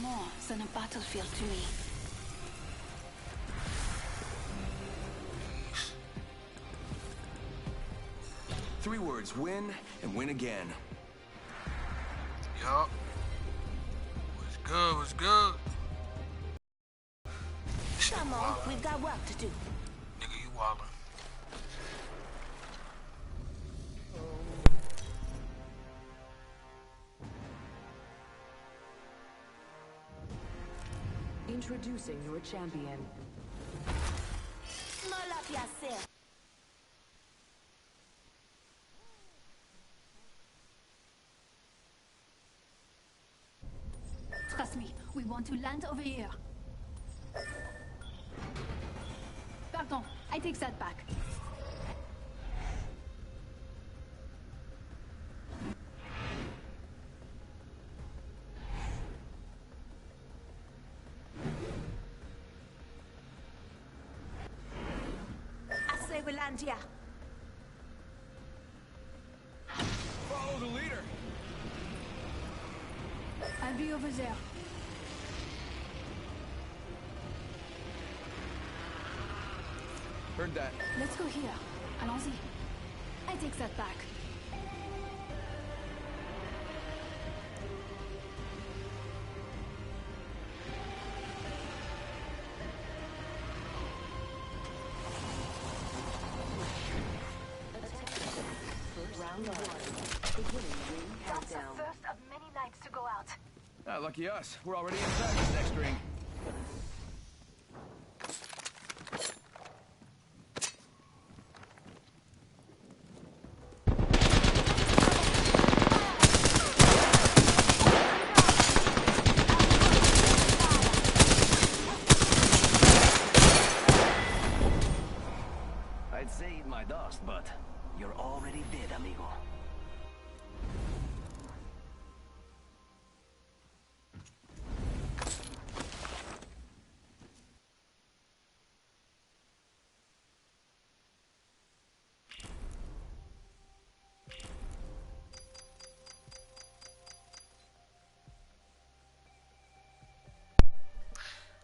more than a battlefield to me. 3 words: win and win again. Yup. What's good? What's good? Come on, we've got work to do. Nigga, you wildin'. Introducing your champion. Small up yourself. Trust me, we want to land over here. Pardon, I take that back. I say we land here. Follow the leader. I'll be over there. Heard that. Let's go here. Allons-y. I take that back. Round 1. Beginning ring That's the countdown. first of many nights to go out. Ah, lucky us. We're already inside this next ring. I'd say eat my dust, but you're already dead, amigo.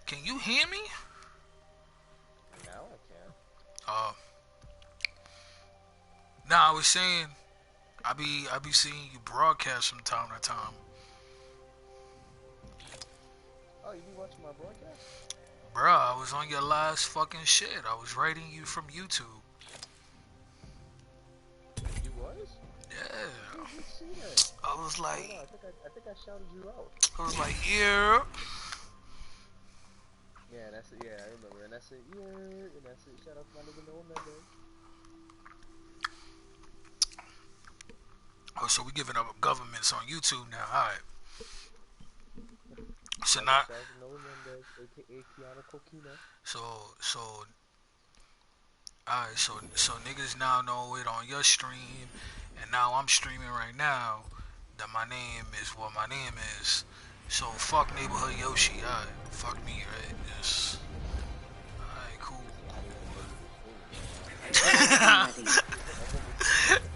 Can you hear me? Now I can. Nah, I was saying, I be seeing you broadcast from time to time. Oh, you be watching my broadcast? Bruh, I was on your last fucking shit. I was rating you from YouTube. You was? Yeah. I didn't see that. I was like, Hold on, I think I shouted you out. I was like, yeah. Yeah, that's it. Yeah, I remember. And that's it. Yeah, and that's it. Shout out to my nigga No Mendez. Oh, so we giving up governments on YouTube now. All right. So not. Shout out to No Mendez, aka Kiana Kokina. So. All right. So niggas now know it on your stream, and now I'm streaming right now. That my name is what my name is. So fuck neighborhood Yoshi. All right. Fuck me, right? Yes. All right. Cool.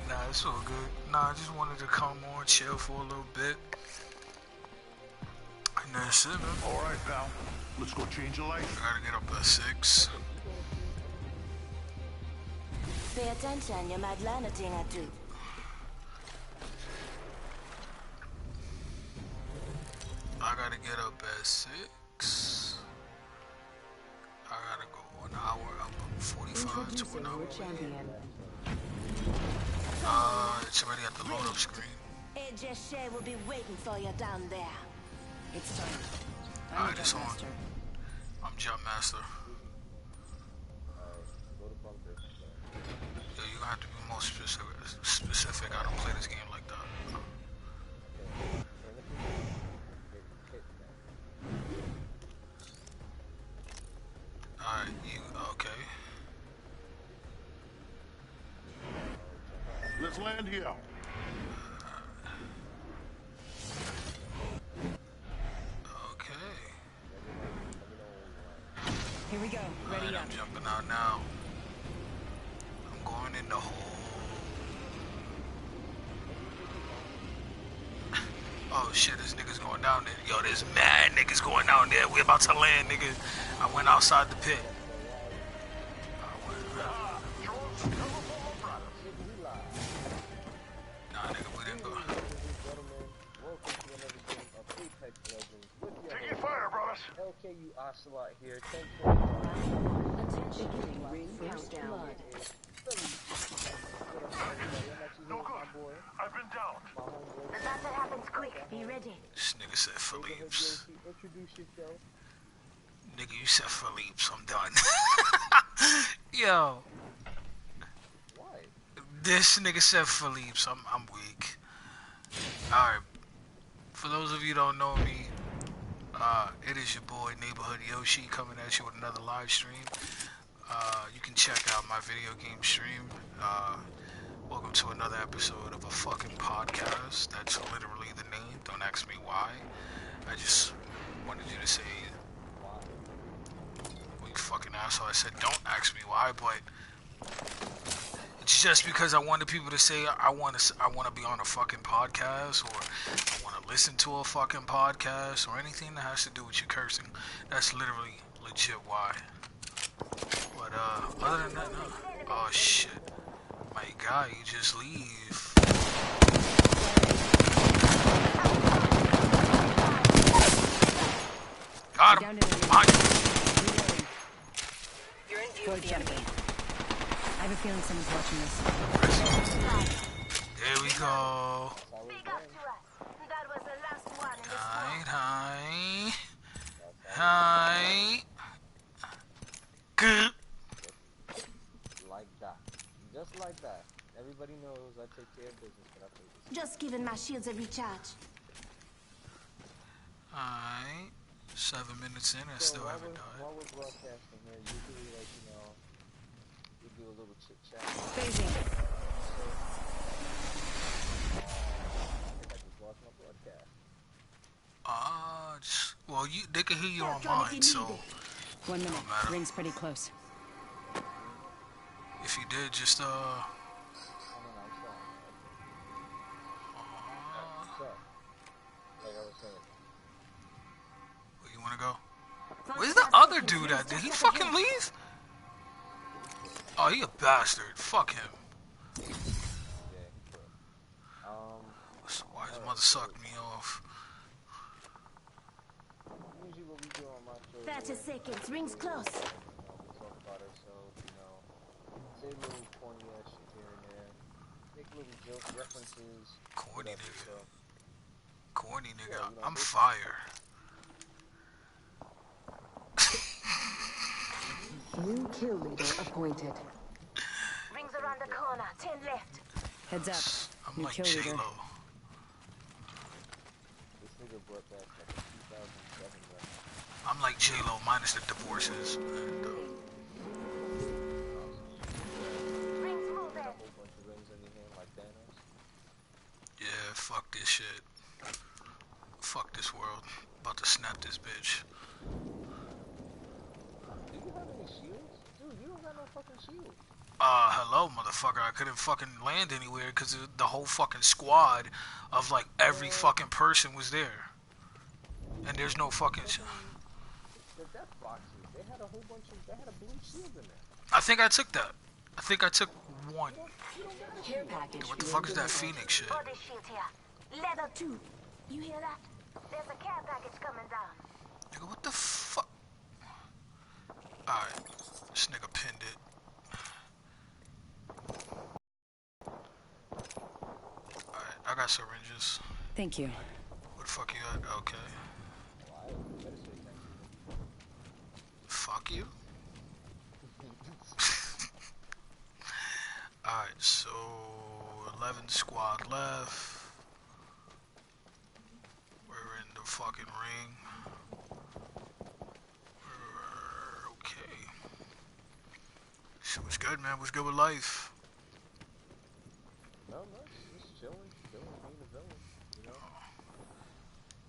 Nah, it's all good. Nah, I just wanted to come on, chill for a little bit. And that's it, man. Alright, pal. Let's go change a life. I gotta get up at 6. Pay attention, you might learn a thing or two. I gotta get up at 6. I gotta go an hour, up 45 to an hour. Champion. It's already at the load up screen. AJ Shea will be waiting for you down there. It's time. Alright, it's on. I'm Jump Master. Go to bunker. Yeah, you're gonna have to be more specific. I don't play this game like that. Alright, you okay? Let's land here. Okay. Here we go. Ready Alright, up. I'm jumping out now. I'm going in the hole. Oh shit, this nigga's going down there. Yo, there's mad niggas going down there. We about to land, nigga. I went outside the pit. Nah, nigga, we didn't go. Taking fire, brothers. LKU Ocelot here. Attention, ring countdown. No good. I've been down. The battle happens quick. Be ready. This nigga said Philippe's. Introduce yourself. Nigga, you said Philippe's. I'm done. Yo. Why? This nigga said Philippe's. I'm weak. Alright. For those of you who don't know me, it is your boy Neighborhood Yoshi coming at you with another live stream. You can check out my video game stream. Welcome to another episode of a fucking podcast. That's literally the name. Don't ask me why. I just wanted you to say, well, you fucking asshole. I said don't ask me why, but it's just because I wanted people to say I want to be on a fucking podcast, or I want to listen to a fucking podcast, or anything that has to do with you cursing. That's literally legit why. But other than that, no. Oh shit, my guy, you just leave. Got him. You're in view Go of the jump enemy. in. I have a feeling someone's watching this. There we go. Speak up to us. That was the last one in the Hi. Good. Like that. Just like that. Everybody knows I take care of business, but I take this. Just giving my shields a recharge. Alright. 7 minutes in, I still haven't died. While we're broadcasting here, usually, like, you know, we do a little chit chat. Phasing. I just lost my broadcast. Well, they can hear you on mine, so 1 minute. don't matter. Ring's pretty close. If you did, just Oh, no, I'm sorry. Like I was saying. where you wanna go? Where's the other dude at? Did he fucking leave? Oh, he a bastard. Fuck him. Yeah, he could. Why his mother sucked me off? Usually what we do on my show, 30 seconds. Rings close. we talk about ourselves, you know, say little corny ass shit here and there, make little joke references. Corny whatever, nigga. so. Corny nigga. Yeah, you know, I'm fire. New kill leader appointed. Rings around the corner. 10 left. Heads up. I'm New like kill leader. J-Lo. This nigga brought back like 2007 record. I'm like J-Lo minus the divorces. And, Rings moving. A whole bunch of rings in your hand like Thanos. yeah, fuck this shit. Fuck this world. About to snap this bitch. Do you have any shields? Dude, you don't got no fucking shield. Hello, motherfucker. I couldn't fucking land anywhere because the whole fucking squad of like every fucking person was there. And there's no fucking. The death boxes, they had a whole bunch of, they had a blue shield in there. I think I took that. I think I took one. Care package. What the fuck is that Phoenix shit? Body shield here. Leather 2. You hear that? There's a care package coming down. Nigga, what the fuck? Alright. This nigga pinned it. Alright, I got syringes. Thank you. What the fuck you at? Okay. Why? You better say thank you. Fuck you. Alright, so 11 squad left. We're in the fucking ring. Okay. So what's good, man? What's good with life? No, just chilling, being a villain, you know?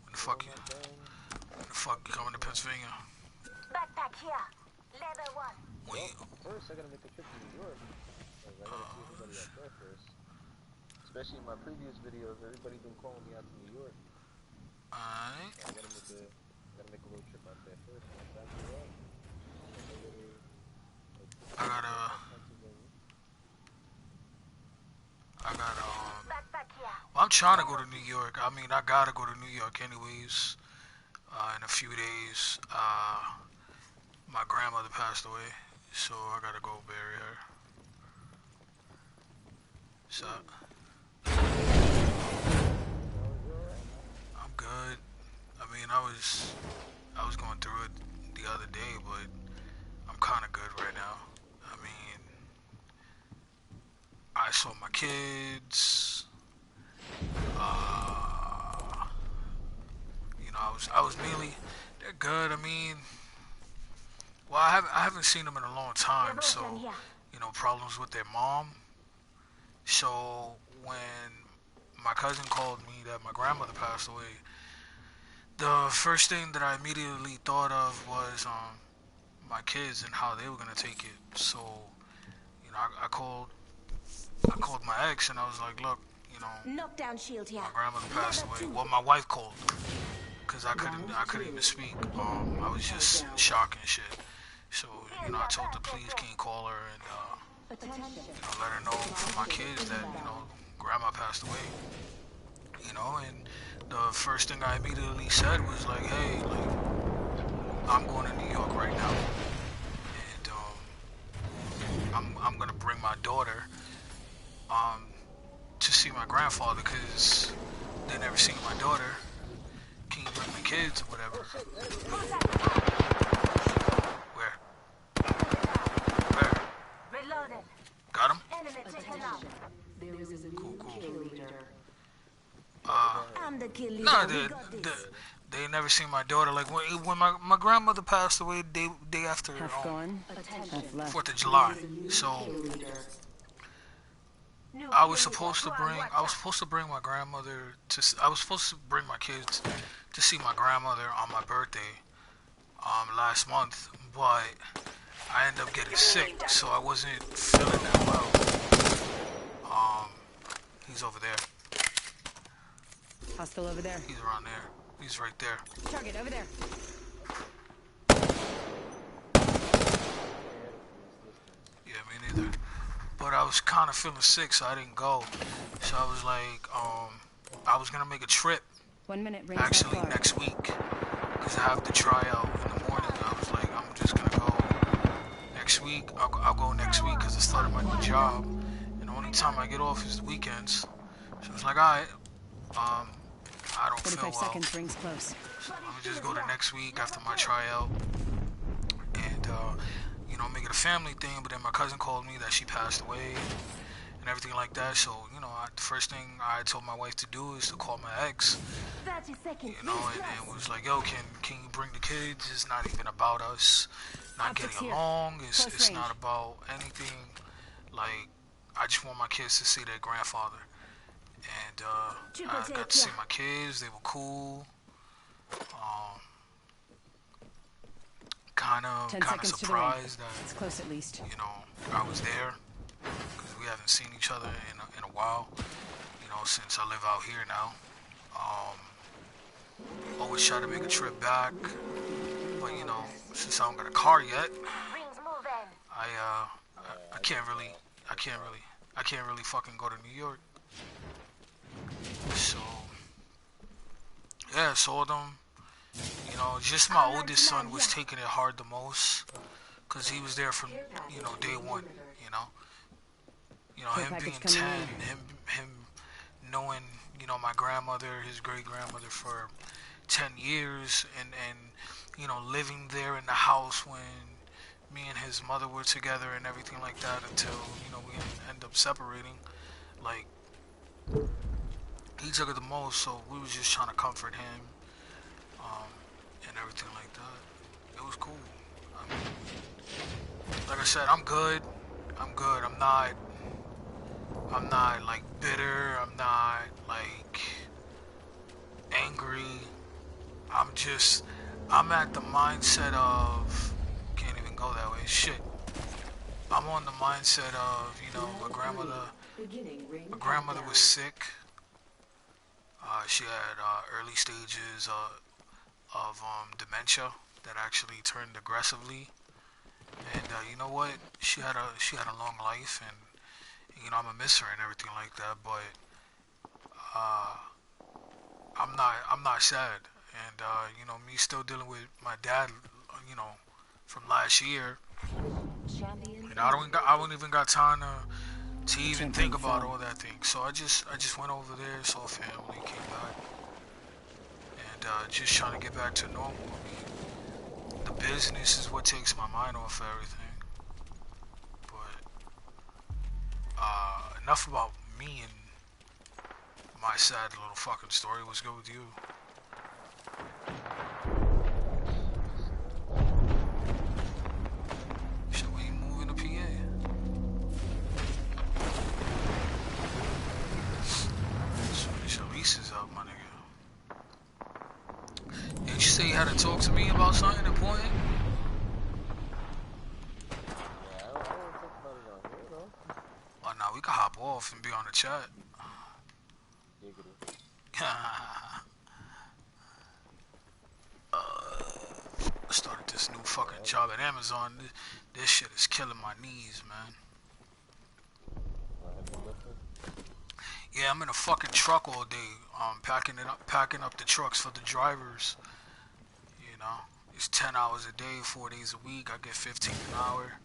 When the fuck you, Doing my thing. when the fuck you coming to Pennsylvania? Backpack here. Leather 1. When you, First, I gotta make a trip to New York. Cause I gotta see everybody out there first. Especially in my previous videos, everybody been calling me out to New York. Alright. Gotta make a little trip out there first. Once I do that, make a little, like, I gotta, Pennsylvania. Backpack here. well, I'm trying to go to New York. I mean, I gotta go to New York anyways. In a few days, my grandmother passed away, so I gotta go bury her. So, I'm good. I mean, I was going through it the other day, but I'm kind of good right now. I mean, I saw my kids. You know, I was mainly, they're good. I mean, well, I haven't seen them in a long time, so you know, problems with their mom. So when my cousin called me that my grandmother passed away, the first thing that I immediately thought of was my kids and how they were gonna take it. So, you know, I called my ex and I was like, look, you know, Knockdown shield here. my grandmother passed away. Well, my wife called because I couldn't even speak. I was just in shock and shit. So, you know, I told her, please, can you call her and you know, let her know for my kids that, you know, grandma passed away. You know, and the first thing I immediately said was like, hey, like, I'm going to New York right now, and I'm gonna bring my daughter to see my grandfather because they never seen my daughter. Can you bring the kids or whatever? Where? Where? Reloaded. Got him? Enemy taken out. There is a new kill leader. I'm the kill leader. No, We got this. they never seen my daughter. Like when my grandmother passed away, day after Half gone, half left. 4th of July. So New I was kill supposed to leader. bring Watch I was out. supposed to bring my grandmother to I was supposed to bring my kids to see my grandmother on my birthday last month, but I ended up getting sick, so I wasn't feeling that well. He's over there. Hostile over there. He's around there. He's right there. Target over there. Yeah, me neither. But I was kind of feeling sick, so I didn't go. So I was like, I was gonna make a trip 1 minute. Rings actually not far. next week because I have to try out in the morning. I was like, I'm just gonna go next week. I'll go next week because I started my new job, and the only time I get off is the weekends. So I was like, alright, I don't feel 45 well. seconds. Rings close. So let me just go to next week after my tryout and you know, make it a family thing. But then my cousin called me that she passed away and everything like that. So, you know, the first thing I told my wife to do is to call my ex, 30 seconds. you know, and was like, yo, can you bring the kids? It's not even about us not Optics getting here. along. Close It's range. not about anything. Like, I just want my kids to see their grandfather. And I got to see my kids. They were cool. Kind 10 of seconds to the ring. surprised that, It's close at least. you know, I was there because we haven't seen each other in a while, you know, since I live out here now. Always try to make a trip back, but you know, since I don't got a car yet, Rings moving. I can't really fucking go to New York. So yeah, saw them. You know, just my oldest son was taking it hard the most, cause he was there from, you know, day one. You know, Care him package being coming 10, him knowing, you know, my grandmother, his great grandmother for 10 years, and you know, living there in the house when me and his mother were together and everything like that until, you know, we end up separating. Like, he took it the most, so we was just trying to comfort him, and everything like that. It was cool. I mean, like I said, I'm good. I'm not like bitter. I'm not like angry. I'm at the mindset of, can't even go that way. Shit. I'm on the mindset of, you know, my grandmother was sick. She had early stages of dementia that actually turned aggressively. And you know what? She had a long life, and you know I'm gonna miss her and everything like that. But uh, I'm not sad. And you know me still dealing with my dad. You know, from last year. And I don't even got time to even think about all that thing. So I just went over there, saw family, came back, and just trying to get back to normal. I mean, the business is what takes my mind off everything. But enough about me and my sad little fucking story. What's good with you? Should we move into PA? Your lease is up, my nigga. Didn't you say you had to talk to me about something important? Yeah, I don't think about it on here, though. Oh, no, we can hop off and be on the chat. Giggity. Started this new fucking job at Amazon. This shit is killing my knees, man. Yeah, I'm in a fucking truck all day, packing up the trucks for the drivers. You know, it's 10 hours a day, 4 days a week. I get 15 an hour.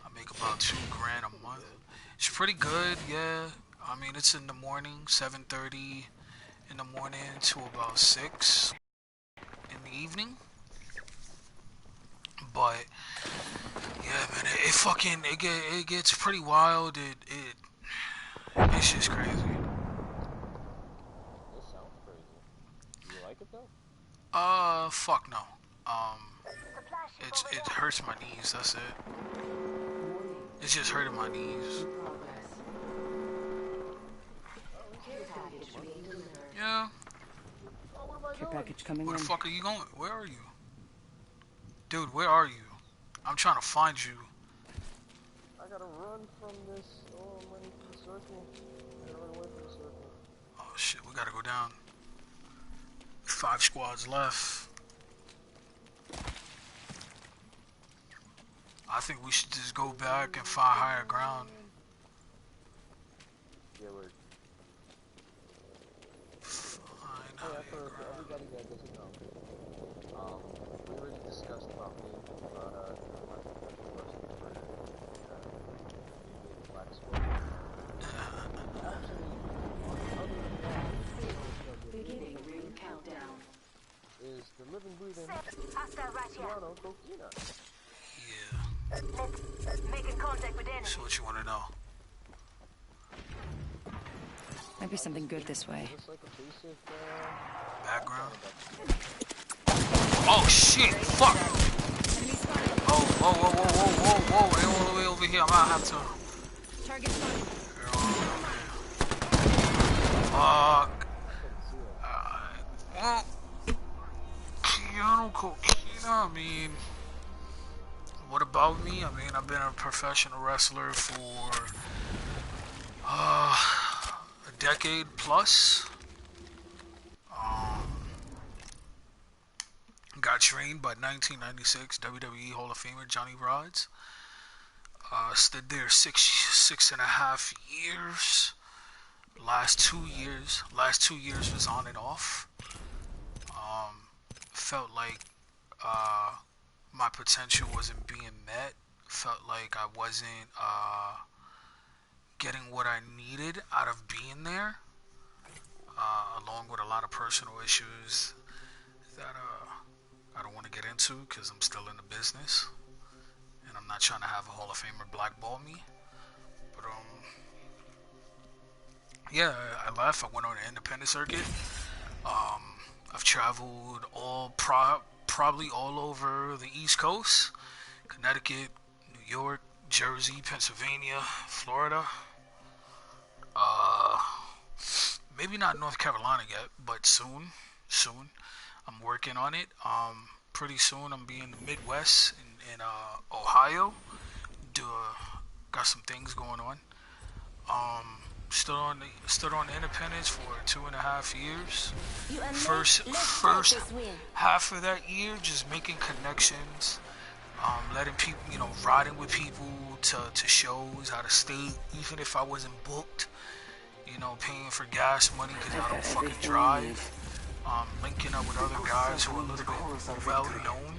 I make about $2,000 a month. It's pretty good, yeah. I mean, it's in the morning, 7:30 in the morning to about 6 in the evening. But yeah, man, it gets pretty wild. It's just crazy. It sounds crazy. Do you like it though? Fuck no. It hurts my knees. That's it. It's just hurting my knees. Yeah. Care package coming Where in. the fuck are you going? Where are you? Dude, where are you? I'm trying to find you. I gotta run from this. Oh, I'm running from the circle. I gotta run away from the circle. Oh shit, we gotta go down. 5 squads left. I think we should just go back and find higher ground. Yeah, we're... Find Oh, yeah, higher for ground. everybody that doesn't know, we already discussed about me, about, black squad. Actually, other than that, Beginning ring countdown. is the living, breathing Hostile right here. Toronto Coquina. Yeah. Making contact with enemy. So what you want to know? Might be something good this way. Just like a basic, Background? Oh shit! Fuck! Oh, whoa, whoa, whoa, whoa, whoa, whoa! They're all the way over here. I might have to. Target spotted. They're all the way over here. Fuck. Well, Keanu Coquina, I mean, what about me? I mean, I've been a professional wrestler for a decade plus. Got trained by 1996 WWE Hall of Famer Johnny Rods. Stood there six and a half years. Last 2 years was on and off. Felt like my potential wasn't being met. Felt like I wasn't getting what I needed out of being there, along with a lot of personal issues that I don't want to get into because I'm still in the business and I'm not trying to have a Hall of Famer blackball me. But yeah, I left. I went on the independent circuit. I've traveled probably all over the East Coast: Connecticut, New York, Jersey, Pennsylvania, Florida. Maybe not North Carolina yet, but soon. I'm working on it. Pretty soon I'm be in the Midwest in Ohio. Got some things going on. stood on independence for 2.5 years. You and me, First let's first take this win. half of that year, just making connections, letting people, riding with people to shows out of state, even if I wasn't booked. Paying for gas money because I don't fucking drive. Linking up with other guys who are a little bit well known,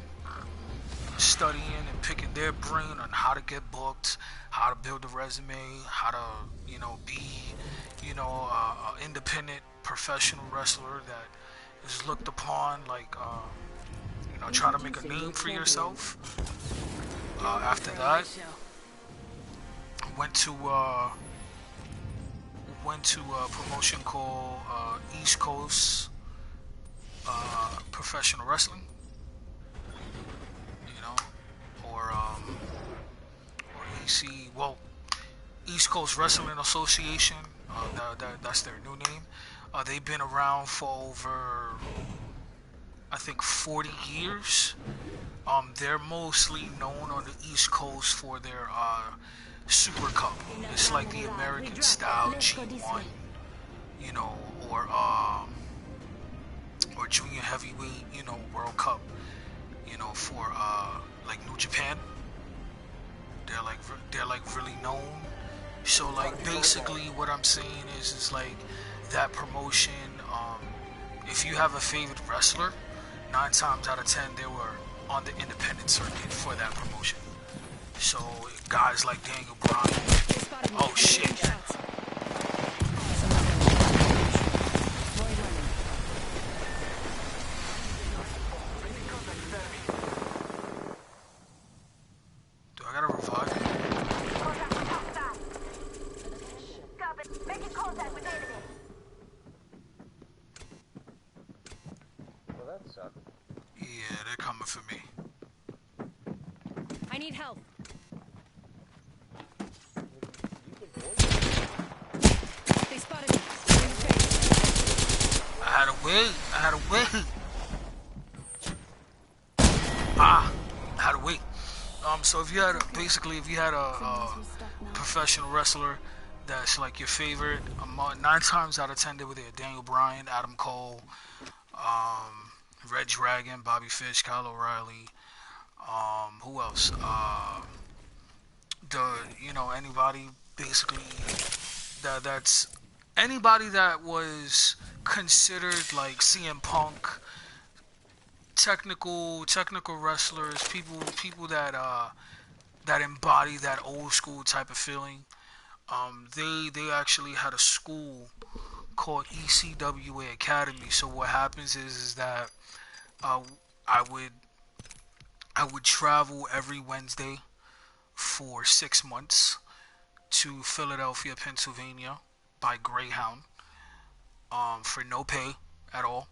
studying and picking their brain on how to get booked, how to build a resume, how to, be, a independent professional wrestler that is looked upon like, trying to make a name for yourself. After that, went to a promotion called East Coast Professional Wrestling, or EC, East Coast Wrestling Association. That's their new name. They've been around for over, I think, 40 years. They're mostly known on the East Coast for their Super Cup. It's like the American style G1, or junior heavyweight, World Cup, for like New Japan. They're like really known. So like basically what I'm saying is like that promotion. If you have a favorite wrestler, 9 times out of 10 they were on the independent circuit for that promotion. So guys like Daniel Bryan. Oh shit. Do I gotta revive him? Making contact with enemy. Well, that sucked. Yeah, they're coming for me. I need help. They spotted me. In the face. I had to wait. I had to wait. So if you had a professional wrestler that's like your favorite, 9 times out of 10 they were there. Daniel Bryan, Adam Cole, Red Dragon, Bobby Fish, Kyle O'Reilly. Who else? Anybody basically that's anybody that was considered like CM Punk, technical wrestlers, people that embody that old school type of feeling. They actually had a school called ECWA Academy. So what happens is that I would travel every Wednesday for 6 months to Philadelphia, Pennsylvania by Greyhound, for no pay at all.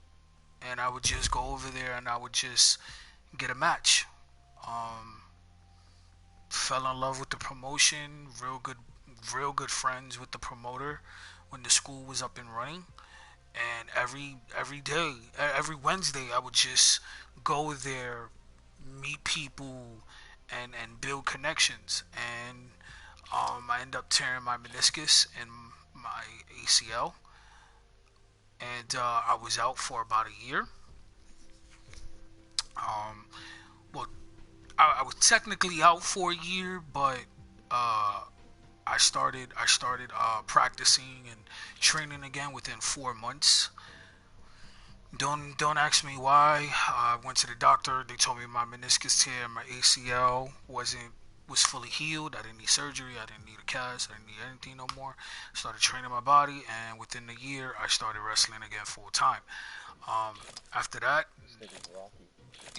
And I would just go over there and I would just get a match. Fell in love with the promotion, real good friends with the promoter when the school was up and running. And every Wednesday I would just go there, meet people, and build connections. And I ended up tearing my meniscus and my ACL, and I was out for about a year. Well, I was technically out for a year, but I started practicing and training again within 4 months. Don't ask me why. I went to the doctor. They told me my meniscus tear, my ACL was fully healed. I didn't need surgery. I didn't need a cast. I didn't need anything no more. Started training my body, and within the year, I started wrestling again full time. After that,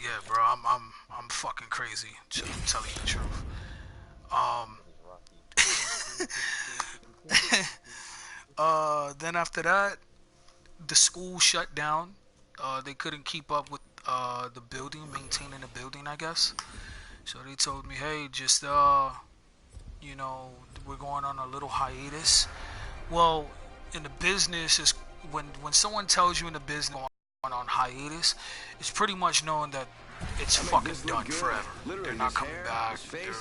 yeah, bro, I'm fucking crazy. I'm telling you the truth. Then after that, the school shut down. They couldn't keep up with the building, maintaining the building, I guess. So they told me, hey, just we're going on a little hiatus. Well, in the business, is when someone tells you in the business going on hiatus, it's pretty much known that it's fucking done forever. They're not coming back. They're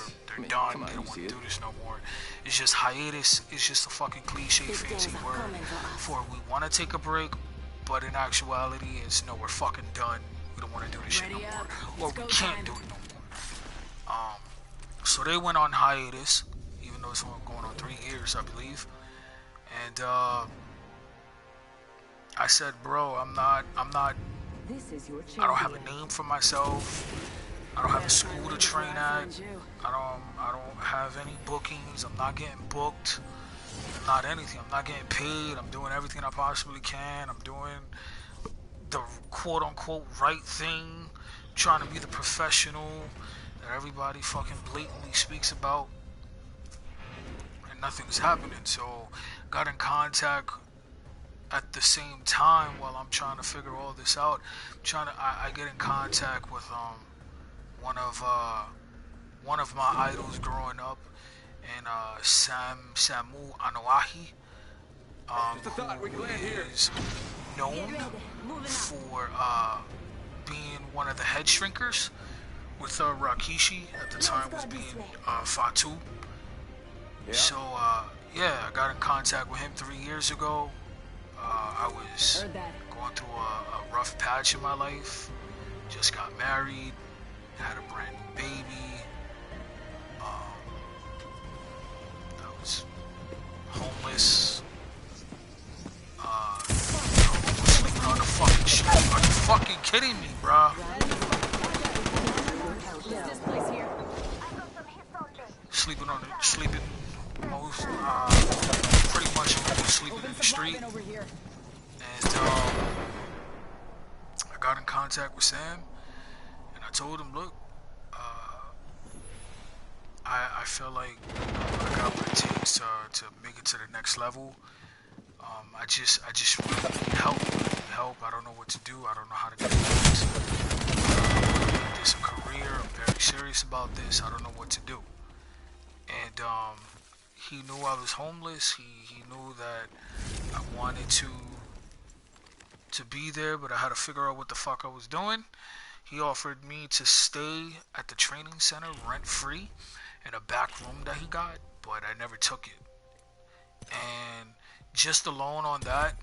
done. They don't want to do this no more. It's just hiatus. It's just a fucking cliche fancy word for we want to take a break, but in actuality, it's no, we're fucking done. We don't want to do this shit no more, or we can't do it no more. So they went on hiatus, even though it's going on 3 years, I believe. And I said, bro, I'm not. This is your I don't have a name for myself. I don't have a school to train at. I don't have any bookings. I'm not getting booked. I'm not anything. I'm not getting paid. I'm doing everything I possibly can. I'm doing the quote unquote right thing. Trying to be the professional that everybody fucking blatantly speaks about. And nothing's happening. So got in contact at the same time while I'm trying to figure all this out. I get in contact with one of my idols growing up, and Samu Anoahi, who is known for being one of the head shrinkers with Rakishi. At the time was being Fatu. So yeah, I got in contact with him 3 years ago. I was going through a rough patch in my life. Just got married, had a brand new baby. I was homeless. Sleeping on the fucking street. Are you fucking kidding me, bruh? Sleeping pretty much sleeping in the street. And I got in contact with Sam, and I told him, look, I feel like I got what it takes to make it to the next level. I just really need help. I don't know what to do. I don't know how to get this. This a career. I'm very serious about this. I don't know what to do. And he knew I was homeless. He knew that I wanted to be there, but I had to figure out what the fuck I was doing. He offered me to stay at the training center rent-free in a back room that he got, but I never took it. And just alone on that,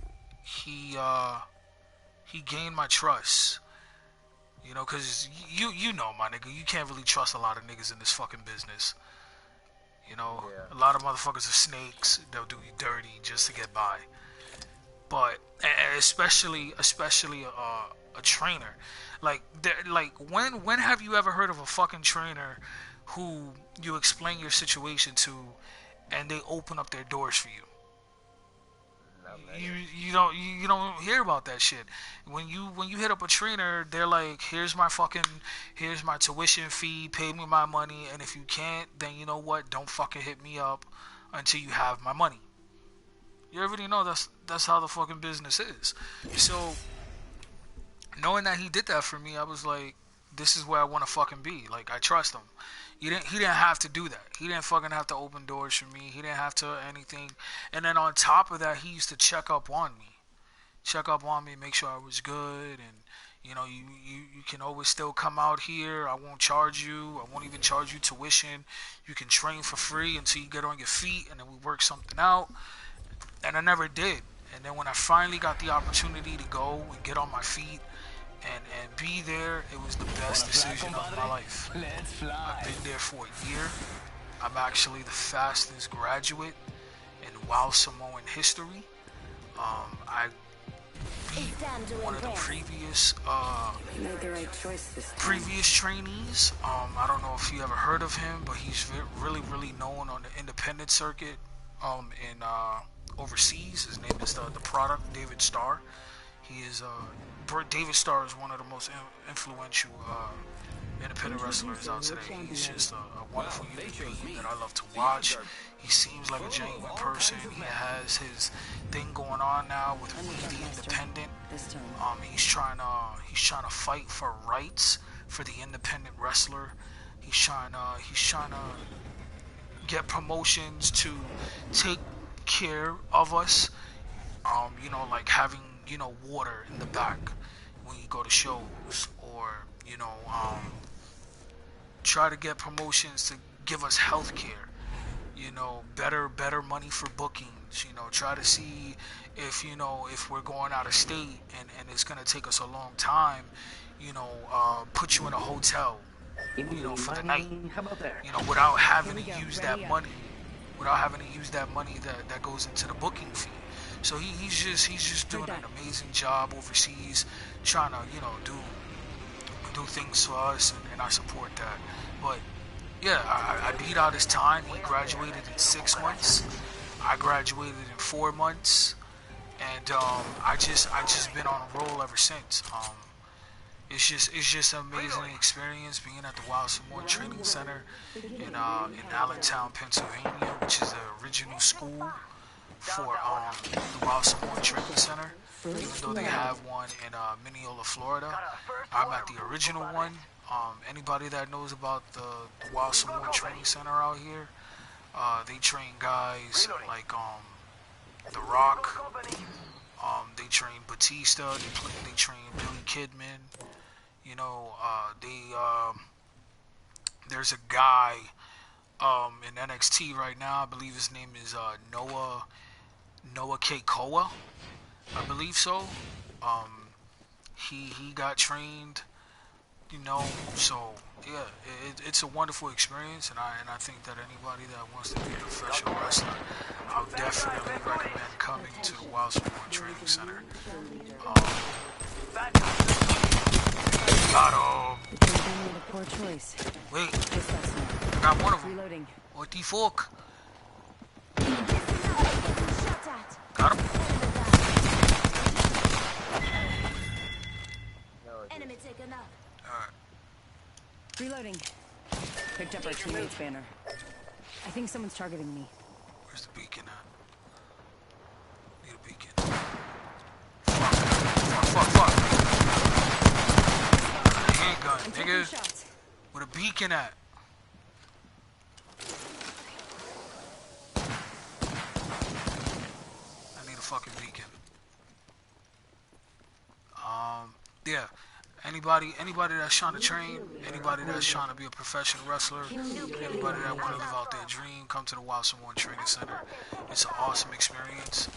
he gained my trust. You know, cause you know, my nigga, you can't really trust a lot of niggas in this fucking business. You know, a lot of motherfuckers are snakes. They'll do you dirty just to get by. But especially a trainer. Like when have you ever heard of a fucking trainer who you explain your situation to and they open up their doors for you? You don't hear about that shit. When you hit up a trainer, they're like, here's my tuition fee, pay me my money, and if you can't, then you know what, don't fucking hit me up until you have my money. You already know that's how the fucking business is. So knowing that he did that for me, I was like, this is where I want to fucking be. Like, I trust him. He didn't have to do that. He didn't fucking have to open doors for me. He didn't have to anything. And then on top of that, he used to check up on me, make sure I was good. And, you know, you can always still come out here. I won't charge you. I won't even charge you tuition. You can train for free until you get on your feet, and then we work something out. And I never did. And then when I finally got the opportunity to go and get on my feet and be there, it was the best decision of my life. I've been there for a year. I'm actually the fastest graduate in WoW Samoan history. I beat one of the previous trainees. I don't know if you ever heard of him, but he's really known on the independent circuit in overseas. His name is the product, David Starr. He is David Starr is one of the most influential independent wrestlers out today. He's just a wonderful human being that I love to watch. He seems like a genuine person. He has his thing going on now with We the Independent. He's trying to fight for rights for the independent wrestler. He's trying to get promotions to take care of us. You know, like having, you know, water in the back. when you go to shows, or try to get promotions to give us health care, better money for bookings, try to see if if we're going out of state and it's going to take us a long time, put you in a hotel, for the night, How about there? without having to use that money, that goes into the booking fee. So he's just doing an amazing job overseas, trying to do things for us, and I support that. But yeah, I beat out his time. He graduated in 6 months. I graduated in 4 months, and I just been on a roll ever since. It's just an amazing experience being at the Wild Samoan Training Center in Allentown, Pennsylvania, which is the original school for the Wild Samoan Training Center. Even though they have one in Mineola, Florida, I'm at the original one. Anybody that knows about the Wild Samoan Training Center out here, they train guys like The Rock. They train Batista. They train Billy Kidman. There's a guy in NXT right now. I believe his name is Noah Keikoa. I believe so. He got trained. So yeah, it's a wonderful experience, and I think that anybody that wants to be a professional wrestler, I'll definitely recommend coming to the Wild Samoan Training Center. Poor choice. Wait, I got one of them. Reloading. What the fuck? Shot at. Got him. Enemy taken out. Alright. Reloading. Picked up our teammate's banner. I think someone's targeting me. Where's the beacon at? Need a beacon. Fuck. Handgun, I'm taking nigga. shots. Where the beacon at? I need a fucking beacon. Yeah. Anybody that's trying to train, anybody that's trying to be a professional wrestler, anybody that want to live out their dream, come to the Wild Samoan Training Center. It's an awesome experience.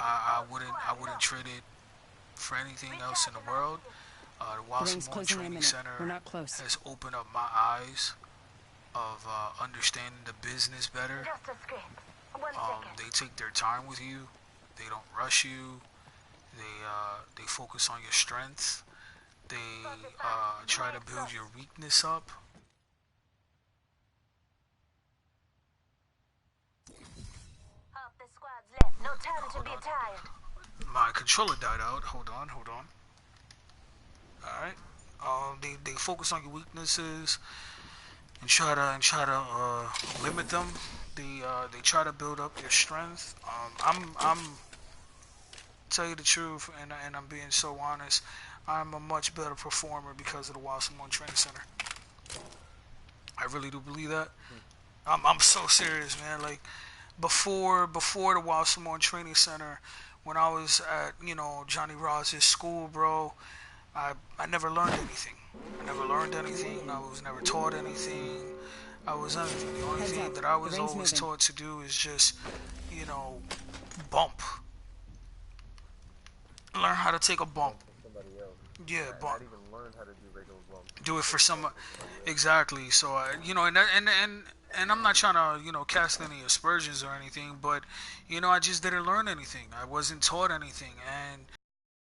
I wouldn't trade it for anything else in the world. The Wild Samoan Training Center has opened up my eyes of understanding the business better. Just a script. 1 second. They take their time with you. They don't rush you. They focus on your strength. They try to build your weakness up. Half the squad's left. No time to be tired. My controller died out. Hold on. Alright. They focus on your weaknesses and try to limit them. They try to build up your strength. I'm tell you the truth, and I'm being so honest, I'm a much better performer because of the Wild Samoan Training Center. I really do believe that. I'm so serious, man. Like before the Wild Samoan Training Center, when I was at Johnny Ross's school, bro, I never learned anything. I was never taught anything. I was anything. The only thing that I was always taught to do is just bump. Learn how to take a bump. Yeah, bump. Not even learn how to do regular bumps. Do it for some. Exactly. So and I'm not trying to cast any aspersions or anything, but I just didn't learn anything. I wasn't taught anything, and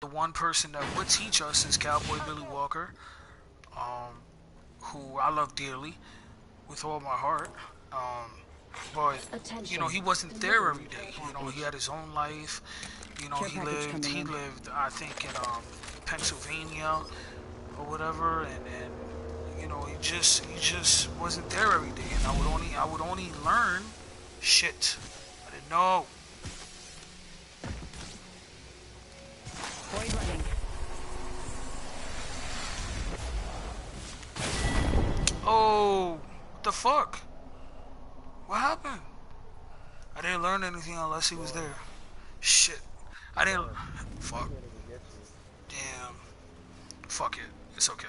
the one person that would teach us is Cowboy Billy Walker, who I love dearly with all my heart. But he wasn't there every day. He had his own life. He lived, I think, in Pennsylvania or whatever, and he just wasn't there every day. And I would only learn shit I didn't know. Boy running. Oh, what the fuck? What happened? I didn't learn anything unless he was there. Shit. I didn't. Fuck. Damn. Fuck it. It's okay.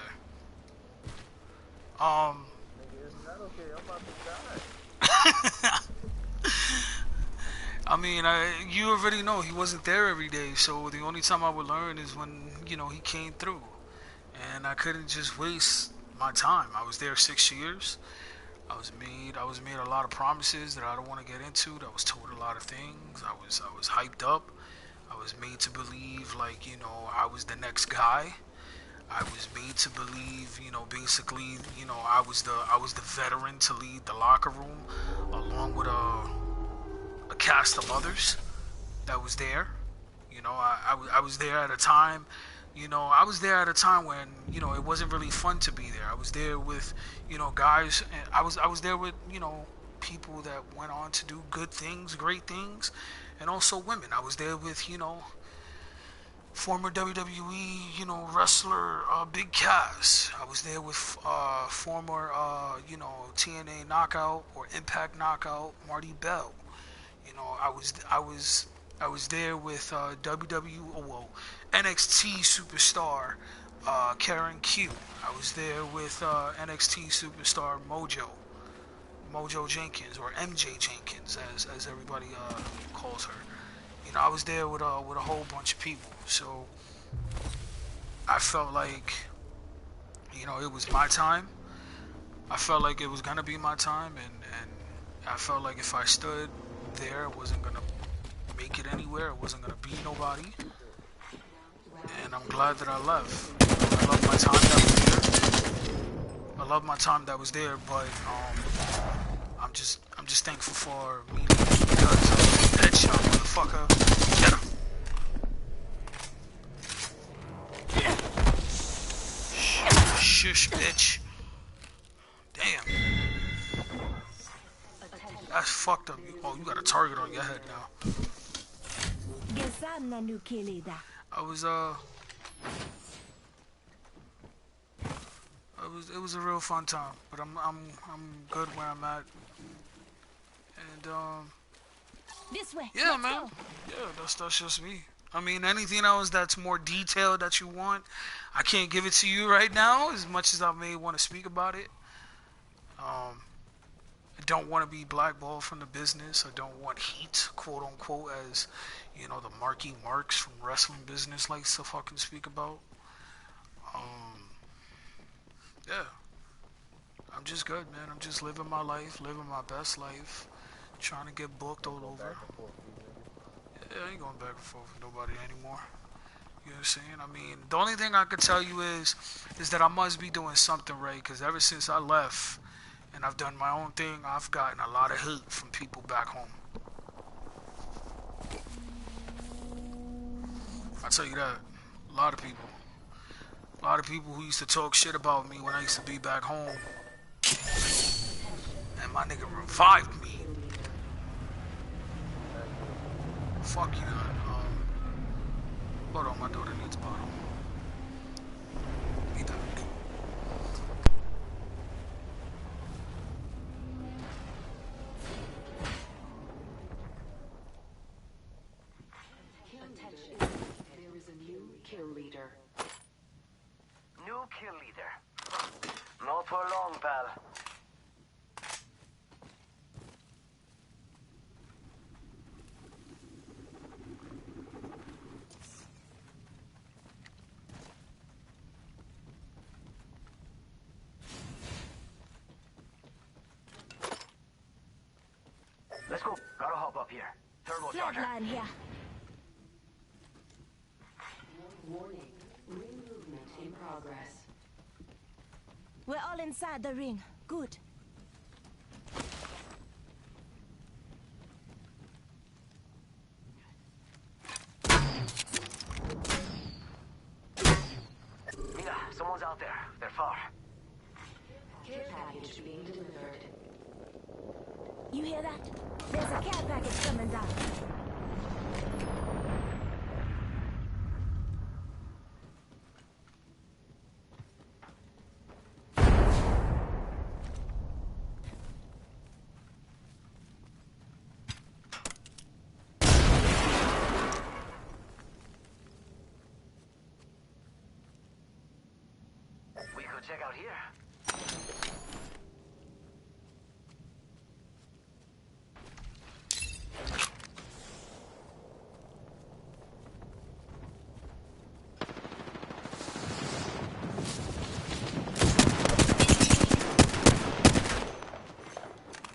Nigga, it's not okay. I'm about to die. I mean, you already know he wasn't there every day, so the only time I would learn is when, you know, he came through. And I couldn't just waste my time. I was there 6 years. I was made a lot of promises that I don't want to get into. I was told a lot of things. I was hyped up. I was made to believe, like, you know, I was the next guy. I was made to believe, you know, basically, you know, I was the veteran to lead the locker room, along with a cast of others that was there. You know, I was there at a time. You know, I was there at a time when, you know, it wasn't really fun to be there. I was there with, you know, guys. And I was there with, you know, people that went on to do good things, great things, and also women. I was there with, you know, former WWE, you know, wrestler Big Cass. I was there with former, you know, TNA Knockout or Impact Knockout Marty Bell. You know, I was there with NXT superstar Karen Q. I was there with NXT superstar Mojo Jenkins, or MJ Jenkins, as everybody calls her. You know, I was there with a whole bunch of people. So I felt like, you know, it was my time. I felt like it was gonna be my time, and I felt like if I stood there, it wasn't gonna make it anywhere. It wasn't gonna be nobody. And I'm glad that I left. I love my time that was there. I love my time that was there, but I'm just thankful for meeting you because headshot, motherfucker. Get him. Shush, bitch. Damn. That's fucked up. Oh, you got a target on your head now. It was a real fun time, but I'm good where I'm at. And This way. yeah, Let's man. go. Yeah, that's just me. I mean, anything else that's more detailed that you want, I can't give it to you right now, as much as I may want to speak about it. I don't want to be blackballed from the business. I don't want heat, quote unquote, as, you know, the Marky Marks from wrestling business likes to fucking speak about. Yeah. I'm just good, man. I'm just living my life, living my best life, trying to get booked all over. Yeah, I ain't going back and forth with nobody anymore. You know what I'm saying? I mean, the only thing I could tell you is that I must be doing something right, because ever since I left and I've done my own thing, I've gotten a lot of hate from people back home. I'll tell you that. A lot of people. A lot of people who used to talk shit about me when I used to be back home. And my nigga revived me. Fuck you, man. Hold on, my daughter needs a bottle. Be back. Attention. There is a new kill leader. New kill leader. Not for long, pal. Let's go. Gotta hop up here. Turbocharger. Flatline here. Warning. Ring movement in progress. We're all inside the ring. Good. Mina, someone's out there. They're far. Care package being delivered. You hear that? There's a care package coming down. check out here.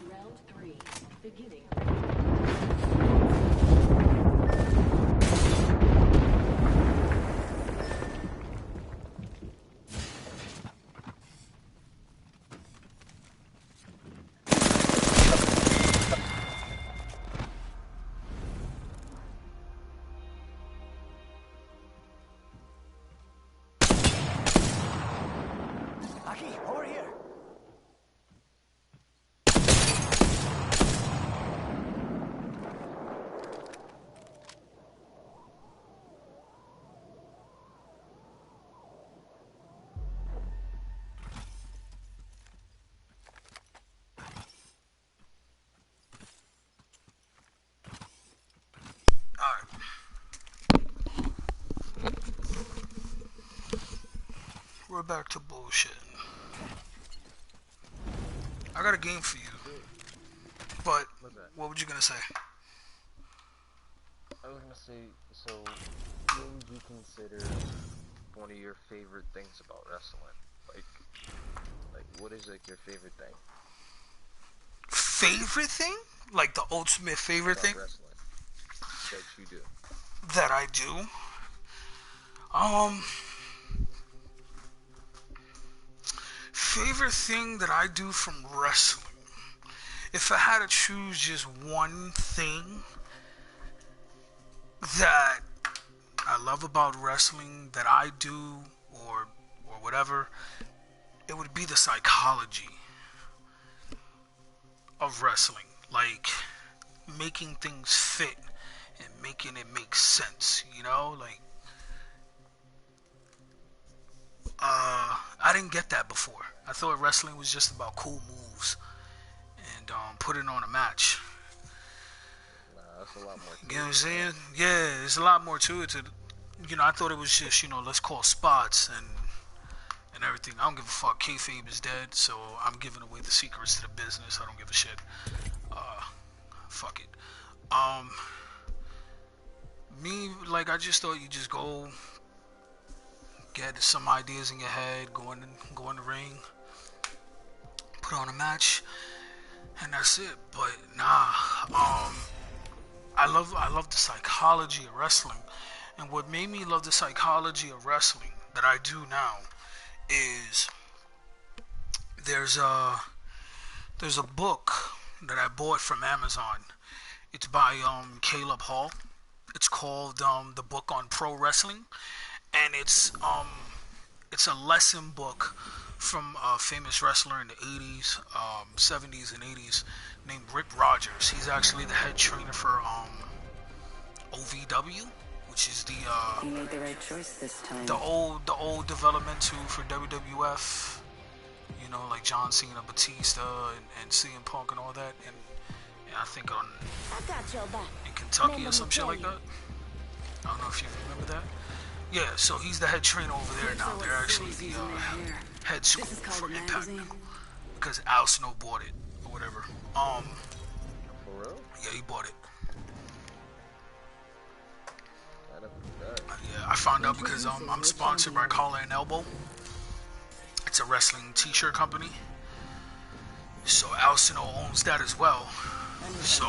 Round 3, beginning. Aki, over here. We're back to bullshit. I got a game for you. But, What's that? what were you gonna say? I was gonna say, so what would you consider one of your favorite things about wrestling? Like what is like your favorite thing Favorite thing? Like the ultimate favorite about thing wrestling that you do? that I do? Favorite thing that I do from wrestling. If I had to choose just one thing that I love about wrestling that I do or whatever, it would be the psychology of wrestling. Like making things fit and making it make sense, you know? Like I didn't get that before. I thought wrestling was just about cool moves and putting on a match. Nah, that's a lot more. You know what I'm saying? Yeah, there's a lot more to it. I thought it was just, let's call spots and everything. I don't give a fuck. Kayfabe is dead, so I'm giving away the secrets to the business. I don't give a shit. Fuck it. Me, like, I just thought you just go get some ideas in your head, go in the ring, put on a match, and that's it. But nah, I love the psychology of wrestling, and what made me love the psychology of wrestling that I do now is there's a book that I bought from Amazon. It's by Caleb Hall. It's called The Book on Pro Wrestling, and it's a lesson book from a famous wrestler in the 80s, 70s and 80s named Rip Rogers. He's actually the head trainer for OVW, which is the You made the right choice this time. the old developmental for WWF. Like John Cena, Batista, and CM Punk and all that. And I think I got your back. in Kentucky or some shit like that. I don't know if you remember that. Yeah, so he's the head trainer over there now. They're actually the head school for Impact now. Because Al Snow bought it or whatever. For real? Yeah, he bought it. Yeah, I found out because I'm sponsored by Collar and Elbow. It's a wrestling t-shirt company. So Al Snow owns that as well. So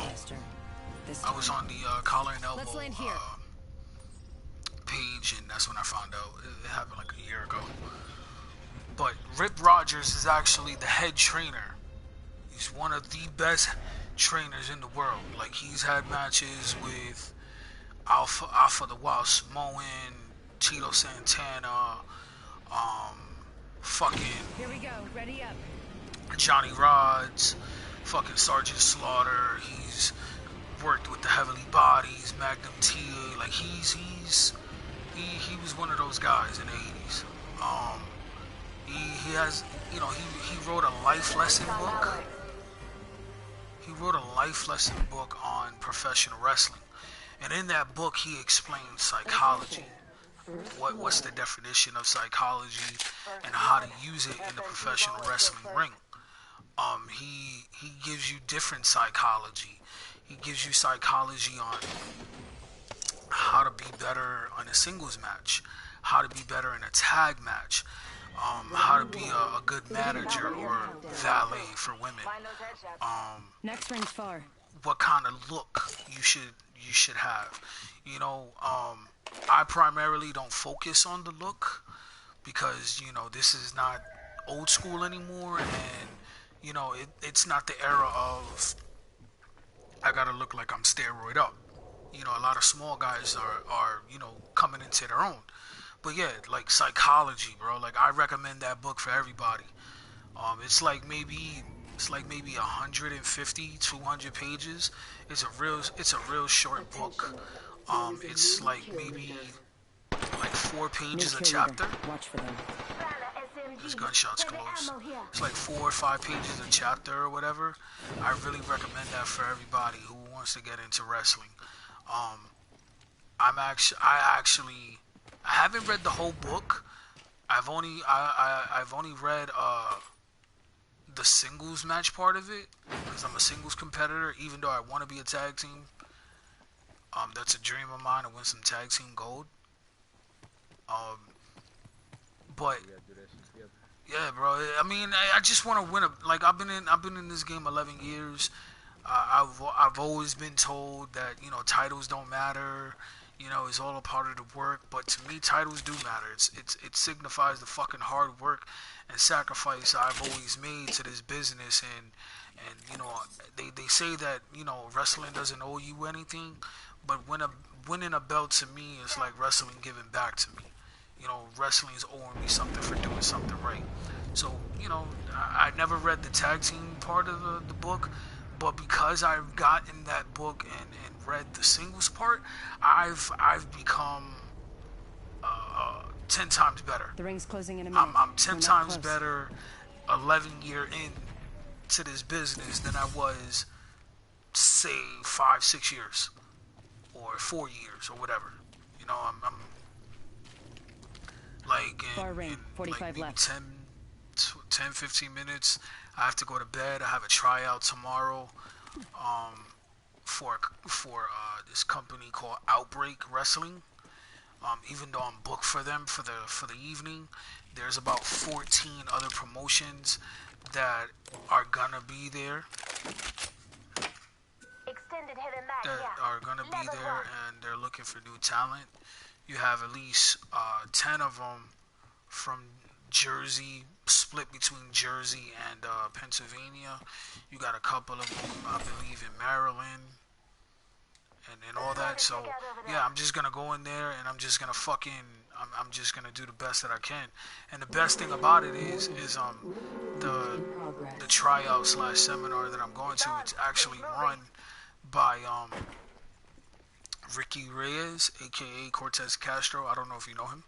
I was on the Collar and Elbow page, and that's when I found out. It happened like a year ago. But Rip Rogers is actually the head trainer. He's one of the best trainers in the world. Like, he's had matches with Alpha the Wild Samoan, Tito Santana, fucking Here we go. Ready up. Johnny Rods, fucking Sergeant Slaughter. He's worked with the Heavenly Bodies, Magnum TA. Like, he was one of those guys in the 80s. He has, he wrote a life lesson book. He wrote a life lesson book on professional wrestling. And in that book, he explained psychology, what's the definition of psychology and how to use it in the professional wrestling ring. He gives you different psychology. He gives you psychology on how to be better on a singles match, how to be better in a tag match, how to be a good manager or valet for women. Next ring's far. What kind of look you should have. You know, I primarily don't focus on the look because, you know, this is not old school anymore, and, you know, it's not the era of I gotta look like I'm steroid up. You know, a lot of small guys are you know, coming into their own. But yeah, like psychology, bro. Like, I recommend that book for everybody. It's like maybe 150, 200 pages. It's a real short book. It's like maybe like 4 pages a chapter. Watch for them. There's gunshots close. It's like 4 or 5 pages a chapter or whatever. I really recommend that for everybody who wants to get into wrestling. I haven't read the whole book. I've only read the singles match part of it because I'm a singles competitor. Even though I want to be a tag team, that's a dream of mine to win some tag team gold. But yeah, bro. I mean, I just want to win like I've been in this game 11 years. I've always been told that, you know, titles don't matter. You know, it's all a part of the work. But to me, titles do matter. It signifies the fucking hard work and sacrifice I've always made to this business. And you know, they say that, you know, wrestling doesn't owe you anything, but winning a belt to me is like wrestling giving back to me. You know, wrestling is owing me something for doing something right. So, you know, I never read the tag team part of the book, but because I've gotten that book and read the singles part, I've become 10 times better. The ring's closing in a minute. I'm 10 times better 11 year in to this business than I was, say, 5-6 years or 4 years or whatever. You know, I'm like Far ring, 45 like maybe left. 10-15 minutes. I have to go to bed. I have a tryout tomorrow for this company called Outbreak Wrestling. Even though I'm booked for them for the evening, there's about 14 other promotions that are gonna be there. Extended heavy mag, That yeah. are gonna be Level there, 1. and they're looking for new talent. You have at least 10 of them from Jersey, split between Jersey and Pennsylvania. You got a couple of them, I believe, in Maryland and all that. So yeah, I'm just gonna go in there and I'm just gonna I'm just gonna do the best that I can. And the best thing about it is the tryout / seminar that I'm going to. It's actually run by Ricky Reyes, aka Cortez Castro. I don't know if you know him.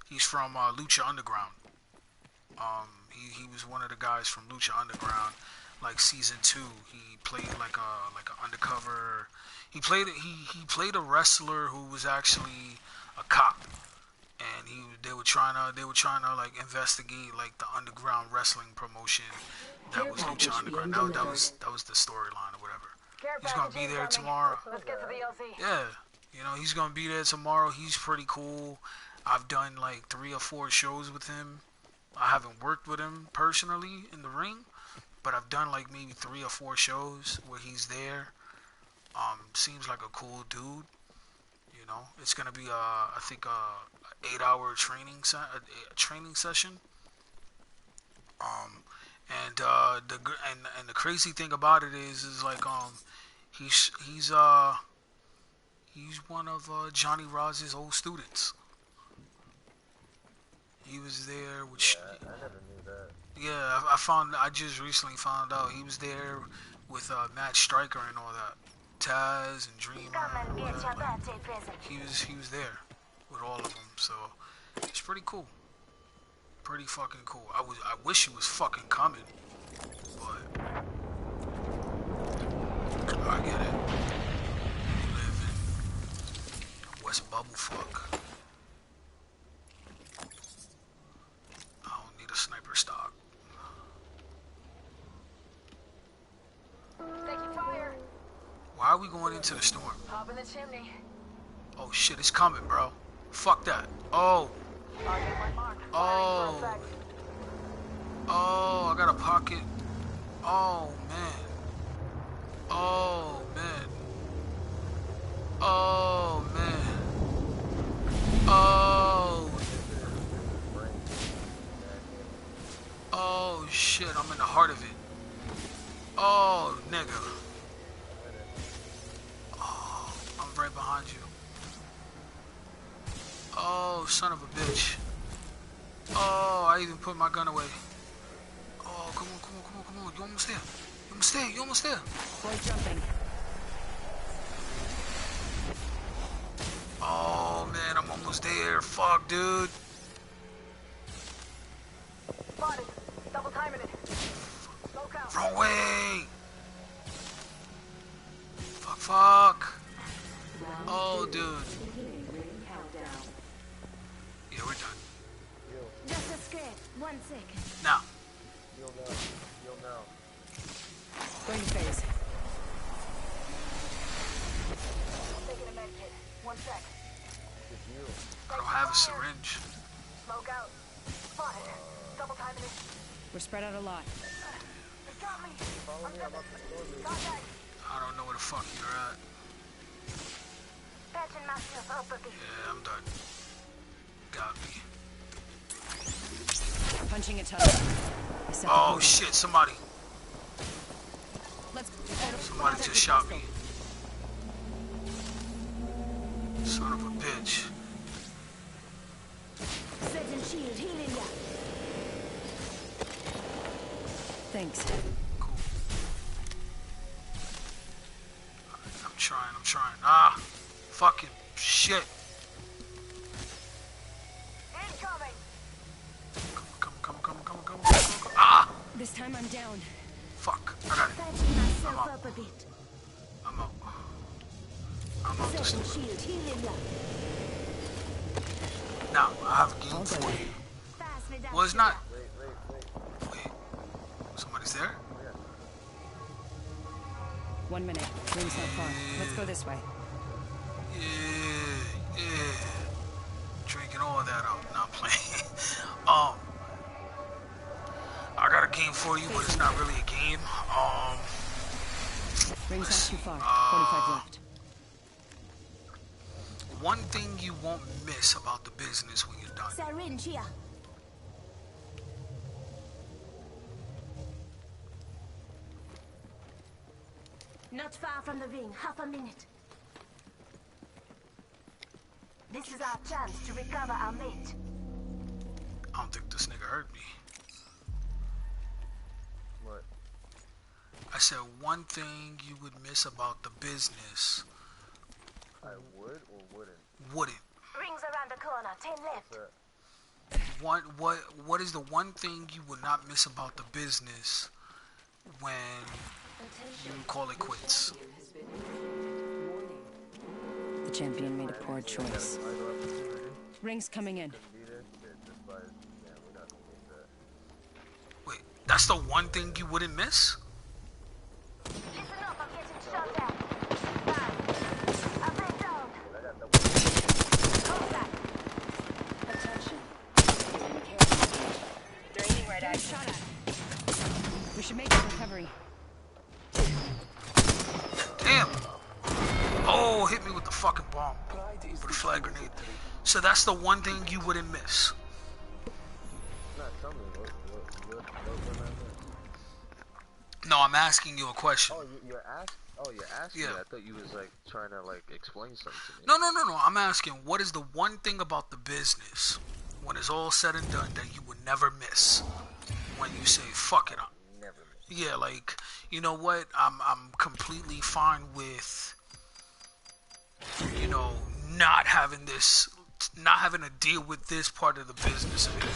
He's from Lucha Underground. He was one of the guys from Lucha Underground, like season 2. He played like a undercover. He played a wrestler who was actually a cop, and they were trying to like investigate like the underground wrestling promotion that was Lucha Underground. That was the storyline or whatever. He's gonna be there tomorrow. Let's get to the LZ. Yeah, you know, he's gonna be there tomorrow. He's pretty cool. I've done like 3 or 4 shows with him. I haven't worked with him personally in the ring, but I've done like maybe 3 or 4 shows where he's there. Seems like a cool dude. You know, it's gonna be I think a 8-hour training session. And the crazy thing about it is like he's one of Johnny Roz's old students. He was there, which I never knew that. yeah, I just recently found out he was there with Matt Stryker and all that, Taz and Dreamer. Come and get your birthday present. He was there with all of them, so it's pretty cool. Pretty fucking cool. I wish he was fucking coming, but I get it. fuck. I don't need a sniper stock. Taking fire. Why are we going into the storm? Hop in the chimney. Oh shit, it's coming, bro. Fuck that. Oh. Oh. Oh, I got a pocket. Oh, man. Oh, man. Oh, man. Oh. Oh, shit, I'm in the heart of it. Oh, nigga. Oh, I'm right behind you. Oh, son of a bitch. Oh, I even put my gun away. Oh, come on, come on, come on, come on. You almost there. You almost there. You almost there. Boy jumping. Oh, man, I'm almost there. Fuck, dude. Spotted. Double timing it. Smoke out. Wrong way. Fuck, fuck. Oh, dude. Yeah, we're done. Just a scrape. 1 second. Now. You'll know. You'll know. Going to phase. Taking a med kit. 1 sec. I don't have a syringe. Smoke out. Spotted. Double timing it. We're spread out a lot. It got me. I'm contact. I don't know where the fuck you're at. Patching myself up a bit. Yeah, I'm done. Got me. Punching a tunnel. Oh shit, somebody. Let's Somebody just shot me. Son of a bitch. Setting shield. Healing ya. Thanks. Cool. I'm trying. Ah! Fucking shit. Incoming. Come. Ah! This time I'm down. Fuck. I got it. Patching myself out. up a bit. I'm out. I'm out this Setting stupid. shield. Healing ya. Now, I have a game for you. Pass me that Well, it's not. Wait. Wait. Somebody's there? 1 minute. Ring's not far. Let's go this way. Yeah. Drinking all that up. Not playing. I got a game for you, but it's not really a game. Ring's let's not too see. far. 45 left. One thing you won't miss about the business when you're done. syringe here. Not far from the ring. Half a minute. This is our chance to recover our mate. I don't think this nigga heard me. What? I said one thing you would miss about the business. I would or wouldn't? Wouldn't. Rings around the corner. 10 left. What's that? What is the one thing you would not miss about the business when you call it quits? The champion made a poor choice. Ring's coming in. Wait, that's the one thing you wouldn't miss? Listen up, I'm getting shot at. Bang. I've been down. Contact. Attention. Draining red eye. Shot at. We should make a recovery. Damn. Oh, hit me with the fucking bomb. With a flag grenade. So that's the one thing you wouldn't miss. Not tell me what I missed. No, I'm asking you a question. Oh, you're asking. Yeah. I thought you was like trying to like explain something to me. No. I'm asking, what is the one thing about the business, when it's all said and done, that you would never miss? When you say, fuck it, Never. yeah, like, you know what? I'm completely fine with, you know, not having to deal with this part of the business of it.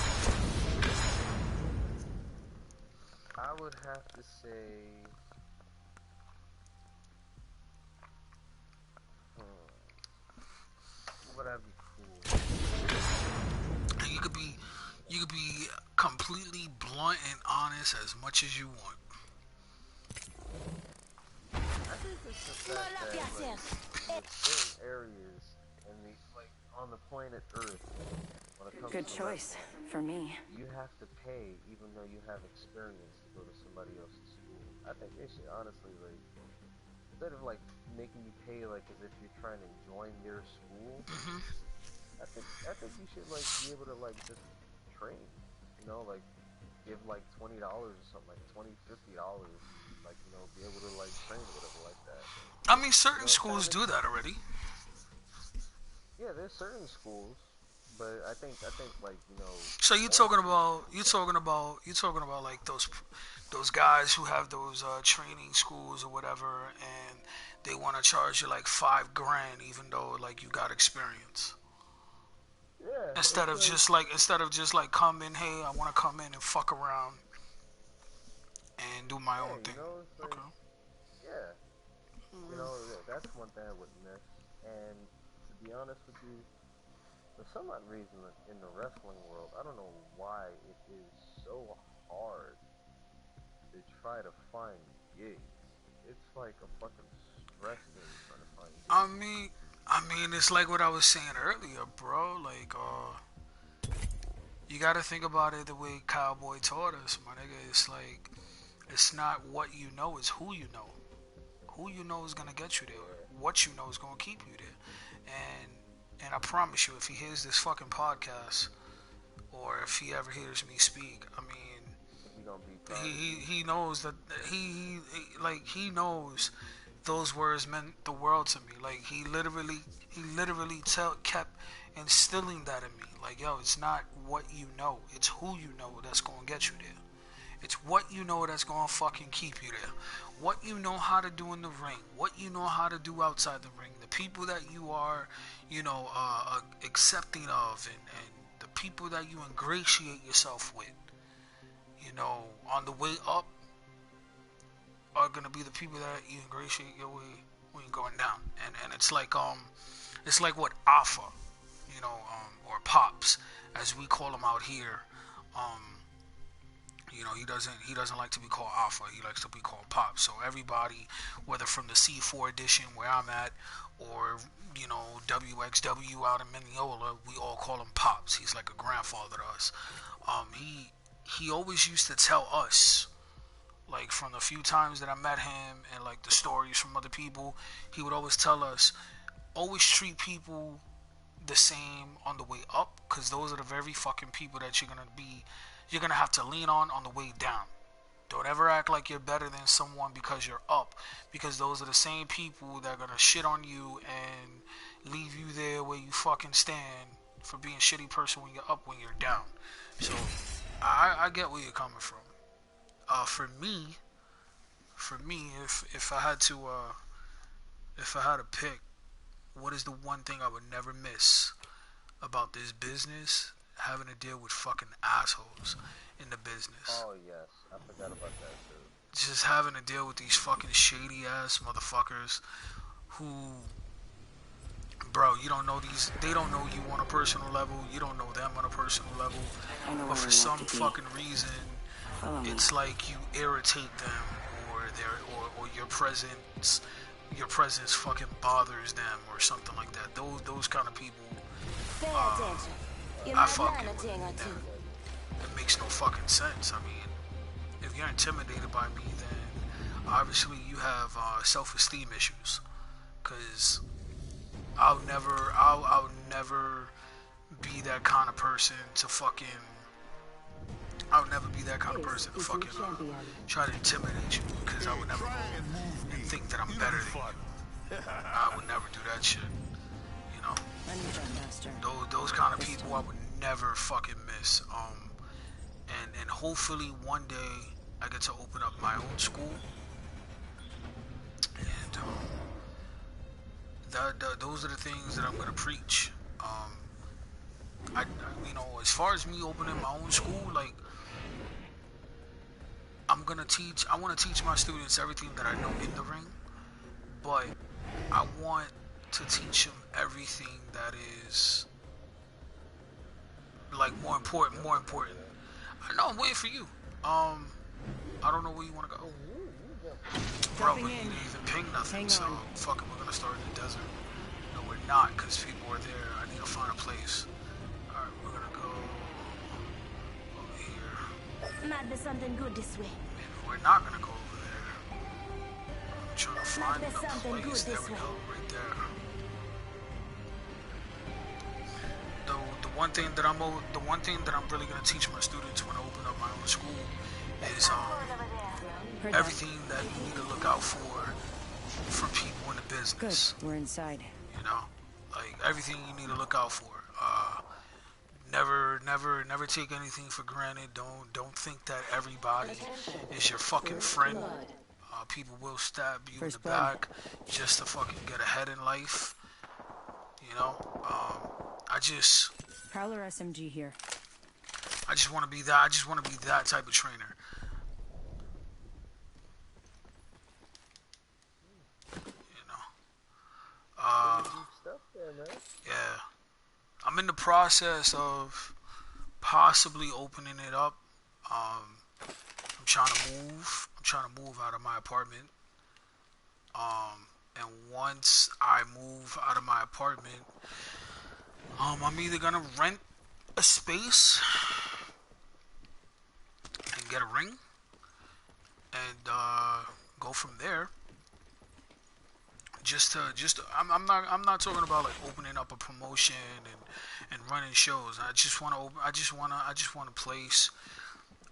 I would have to say. What would I have you completely blunt and honest as much as you want. I think it's the fact that, like, in certain areas, and like, on the planet Earth, when it comes Good to choice wrestling, for me. you have to pay even though you have experience to go to somebody else's school. I think they should honestly, like, instead of like making you pay like as if you're trying to join their school, I think you should like be able to like just train, you know, like give like $20 or something, like $20, $50, like, you know, be able to like train or whatever like that. I mean, certain You know, schools do that already. yeah, there's certain schools, but I think like, you know, So you more talking schools. about like those guys who have those training schools or whatever, and they want to charge you like $5,000 even though like you got experience. Yeah, Instead it's of like, just like come in, hey, I want to come in and fuck around and do my yeah, own you thing. know, it's like, Okay. yeah, you know, that's one thing I would miss. And to be honest with you, for some odd reason in the wrestling world, I don't know why it is so hard to try to find gigs. It's like a fucking stress thing trying to find I gigs. mean, it's like what I was saying earlier, bro. Like, you got to think about it the way Cowboy taught us, my nigga. It's like, it's not what you know, it's who you know. Who you know is gonna get you there. Yeah, What you know is gonna keep you there. And I promise you, if he hears this fucking podcast, or if he ever hears me speak, I mean, he gonna be proud of you. he knows that he knows those words meant the world to me. Like he literally kept instilling that in me. Like, yo, it's not what you know, it's who you know that's gonna get you there. It's what you know that's gonna fucking keep you there. What you know how to do in the ring. What you know how to do outside the ring. The people that you are, accepting of, and the people that you ingratiate yourself with. On the way up are gonna be the people that you ingratiate your way when you're going down. And it's like what Alpha, or Pops, as we call him out here. He doesn't like to be called Alpha. He likes to be called Pop. So everybody, whether from the C4 edition where I'm at, or WXW out in Mineola, we all call him Pops. He's like a grandfather to us. He always used to tell us, like from the few times that I met him and like the stories from other people, he would always tell us, always treat people the same on the way up, because those are the very fucking people that you're gonna have to lean on the way down. Don't ever act like you're better than someone because you're up, because those are the same people that are gonna shit on you and leave you there where you fucking stand for being a shitty person when you're up, when you're down. So I get where you're coming from. For me, if I had to pick, what is the one thing I would never miss about this business? Having to deal with fucking assholes in the business. Oh yes, I forgot about that too. Just having to deal with these fucking shady ass motherfuckers who, bro, you don't know these. They don't know you on a personal level. You don't know them on a personal level. But for some fucking reason, it's like you irritate them, or your presence fucking bothers them, or something like that. Those kind of people. I fucking with them. It makes no fucking sense. I mean, if you're intimidated by me, then obviously you have self-esteem issues. Cause I'll never be that kind of person to fucking. I'll never be that kind of person to fucking try to intimidate you, because I would never go and think that I'm better than you. I would never do that shit. Those kind of people I would never fucking miss. And hopefully one day I get to open up my own school. And those are the things that I'm gonna preach. As far as me opening my own school, like, I want to teach my students everything that I know in the ring, but I want to teach them everything that is, like, more important. No, I'm waiting for you. I don't know where you want to go. Bro, Dropping we in. didn't even ping nothing, Hang so on. fuck it, we're gonna start in the desert. No, we're not, because people are there. I need to find a place. Alright, we're gonna go over here. Might be something good this way. Maybe we're not gonna go over there. I'm trying to find be a something good place. There this we way. go, right there. The one thing that I'm really gonna teach my students when I open up my own school is Heard that. everything that you need to look out for from people in the Good. business. We're inside. You know, like everything you need to look out for. Never take anything for granted. Don't think that everybody is your fucking friend. People will stab you in the back just to fucking get ahead in life. You know, Prowler SMG here. I just want to be that. I just want to be that type of trainer. You know. Yeah. I'm in the process of possibly opening it up. I'm trying to move. I'm trying to move out of my apartment. And once I move out of my apartment, I'm either gonna rent a space and get a ring and go from there. I'm not talking about like opening up a promotion and running shows. I just want a place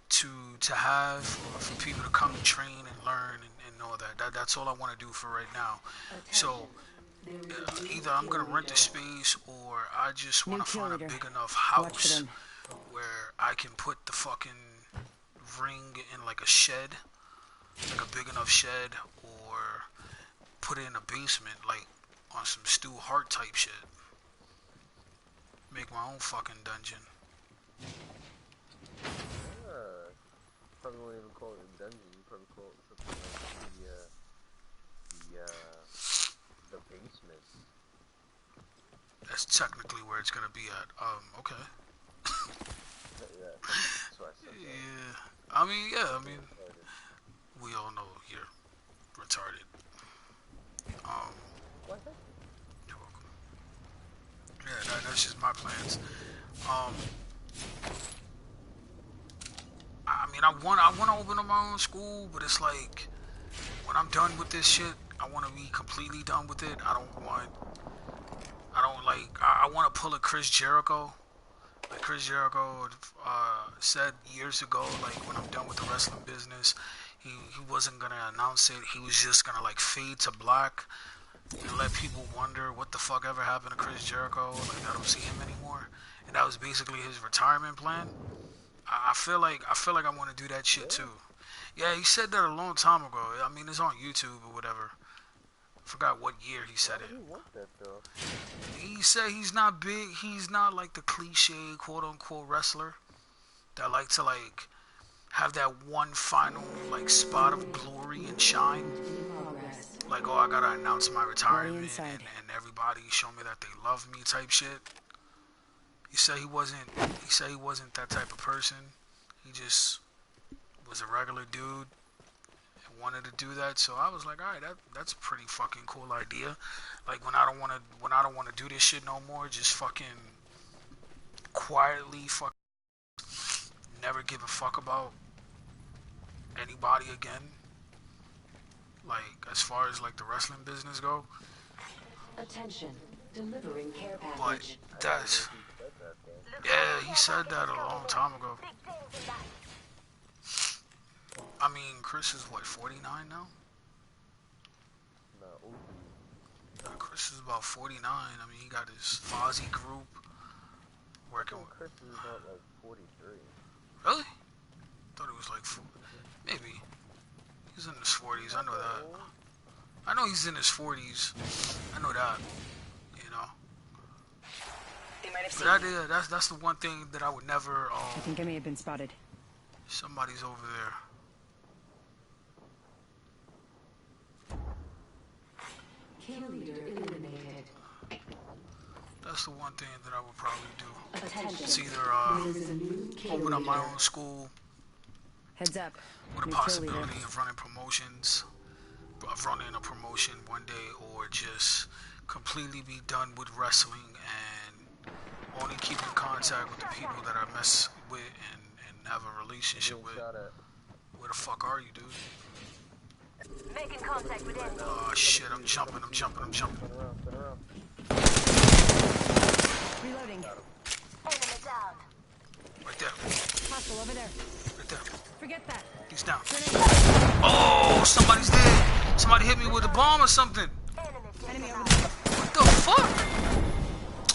to have for people to come and train and learn and all that. That's all I want to do for right now. So either I'm gonna rent a space or I just want to find a big enough house where I can put the fucking ring in like a shed, like a big enough shed, or put it in a basement, like on some Stu Hart type shit. Make my own fucking dungeon. Probably won't even call it a dungeon. You probably call it something like the basement. That's technically where it's gonna be at. Okay. Yeah, that's what I said. Yeah. I mean, we all know you're retarded. What? You're welcome. Yeah, that's just my plans. I mean, I want to open up my own school, but it's like when I'm done with this shit, I want to be completely done with it. I want to pull a Chris Jericho. Like Chris Jericho said years ago, like when I'm done with the wrestling business, he wasn't gonna announce it. He was just gonna like fade to black and let people wonder what the fuck ever happened to Chris Jericho. Like I don't see him anymore, and that was basically his retirement plan. I feel like I want to do that shit too. Yeah, he said that a long time ago. I mean, it's on YouTube or whatever. I forgot what year he said it. You want that though? He said he's not big. He's not like the cliche quote unquote wrestler that like to like have that one final like spot of glory and shine. Like, oh, I gotta announce my retirement and everybody show me that they love me type shit. He said he wasn't that type of person. He just was a regular dude and wanted to do that. So I was like, all right, that's a pretty fucking cool idea. Like when I don't want to do this shit no more, just fucking quietly fuck, never give a fuck about anybody again. Like as far as like the wrestling business go. Attention, delivering care But package. that's yeah, he said that a long time ago. I mean, Chris is what, 49 now? Chris is about 49. I mean, he got his Fozzy group working with. Chris is about like 43. Really? Thought he was like maybe. He's in his 40s. I know that. I know he's in his 40s. I know that. You know. But that's the one thing that I would never. I think I may have been spotted. Somebody's over there. Kill leader eliminated. The That's the one thing that I would probably do. Attention. It's either There is a new kill open up my leader. own school Heads up. with a New kill leader. possibility of running promotions, of running a promotion one day, or just completely be done with wrestling and only keep in contact with the people that I mess with and have a relationship with. Where the fuck are you, dude? Making contact with enemy. Oh shit, I'm jumping. Turn around. Reloading. Enemy down. Right there. Hostile over there. Right there. Forget that. He's down. Oh, somebody's dead. Somebody hit me with a bomb or something. Enemy over there. What the fuck?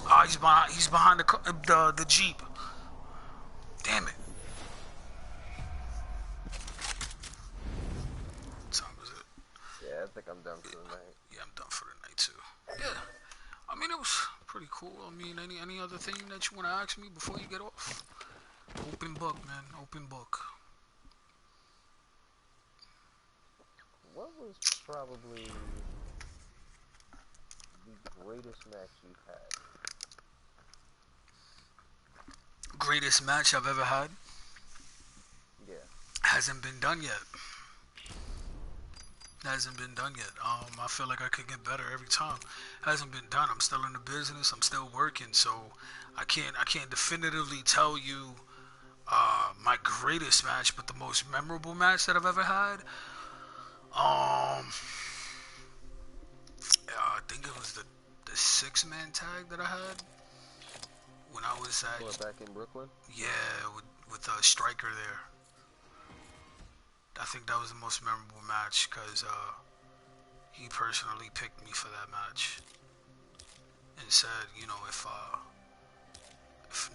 Ah, he's behind the Jeep. Damn it. What time is it? Yeah, I think I'm done for the night. Yeah, I'm done for the night too. Yeah. I mean, it was pretty cool. I mean, any other thing that you want to ask me before you get off? Open book, man. Open book. What was probably the greatest match you've had? Greatest match I've ever had? Yeah. Hasn't been done yet. Hasn't been done yet. I feel like I could get better every time. Hasn't been done. I'm still in the business. I'm still working, so I can't definitively tell you my greatest match, but the most memorable match that I've ever had. I think it was the 6-man tag that I had when I was at back in Brooklyn. Yeah, with a striker there. I think that was the most memorable match because he personally picked me for that match and said, you know, if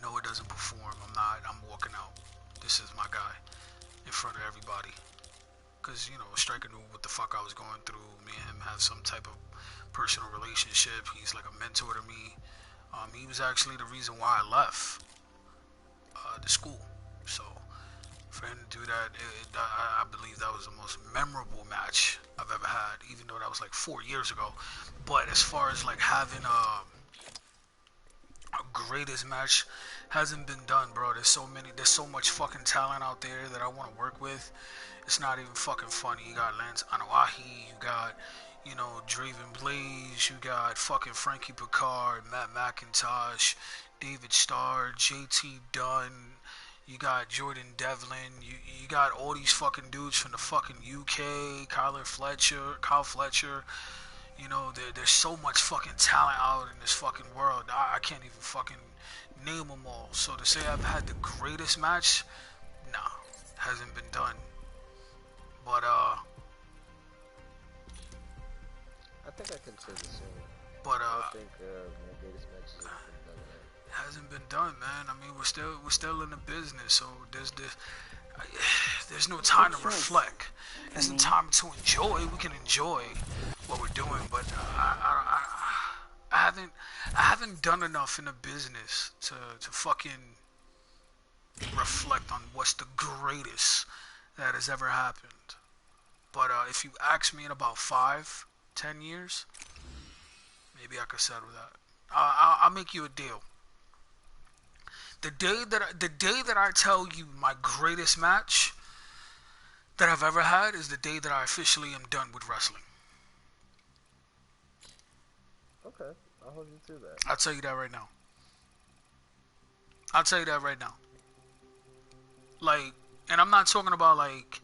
Noah doesn't perform, I'm walking out. This is my guy in front of everybody. Because, you know, striker knew what the fuck I was going through. Me and him have some type of personal relationship. He's like a mentor to me. He was actually the reason why I left the school. So for him to do that, I believe that was the most memorable match I've ever had, even though that was like 4 years ago. But as far as like having a greatest match, hasn't been done, bro. There's so much fucking talent out there that I want to work with. It's not even fucking funny. You got Lance Anoa'i, you got, you know, Draven Blaze, you got fucking Frankie Picard, Matt McIntosh, David Starr, JT Dunn, you got Jordan Devlin, you got all these fucking dudes from the fucking UK, Kyle Fletcher, you know, there's so much fucking talent out in this fucking world. I can't even fucking name them all. So to say I've had the greatest match, nah, hasn't been done. But I think I can say the same. But I think my greatest match hasn't been done yet. Hasn't been done, man. I mean, we're still in the business, so there's no time to reflect. There's no time to enjoy. We can enjoy what we're doing, but I haven't done enough in the business to fucking reflect on what's the greatest that has ever happened. But if you ask me in about 5-10 years, maybe I could settle that. I'll make you a deal. The day that I tell you my greatest match that I've ever had is the day that I officially am done with wrestling. Okay, I'll hold you to that. I'll tell you that right now. Like, and I'm not talking about like,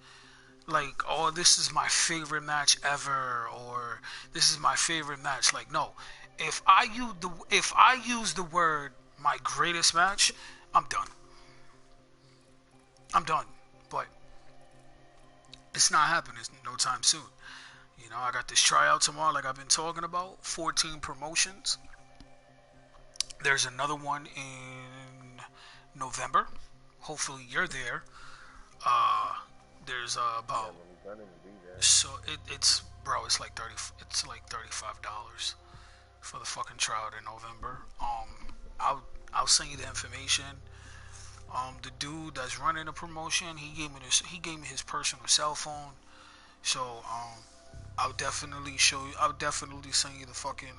oh, this is my favorite match ever, or this is my favorite match. Like, no. If I use the word my greatest match, I'm done. But it's not happening no time soon. You know, I got this tryout tomorrow, like I've been talking about. 14 promotions. There's another one in November. Hopefully you're there. There's about so it's bro, it's like $35 for the fucking tryout in November. I'll send you the information. The dude that's running the promotion, he gave me his personal cell phone. So I'll definitely send you the fucking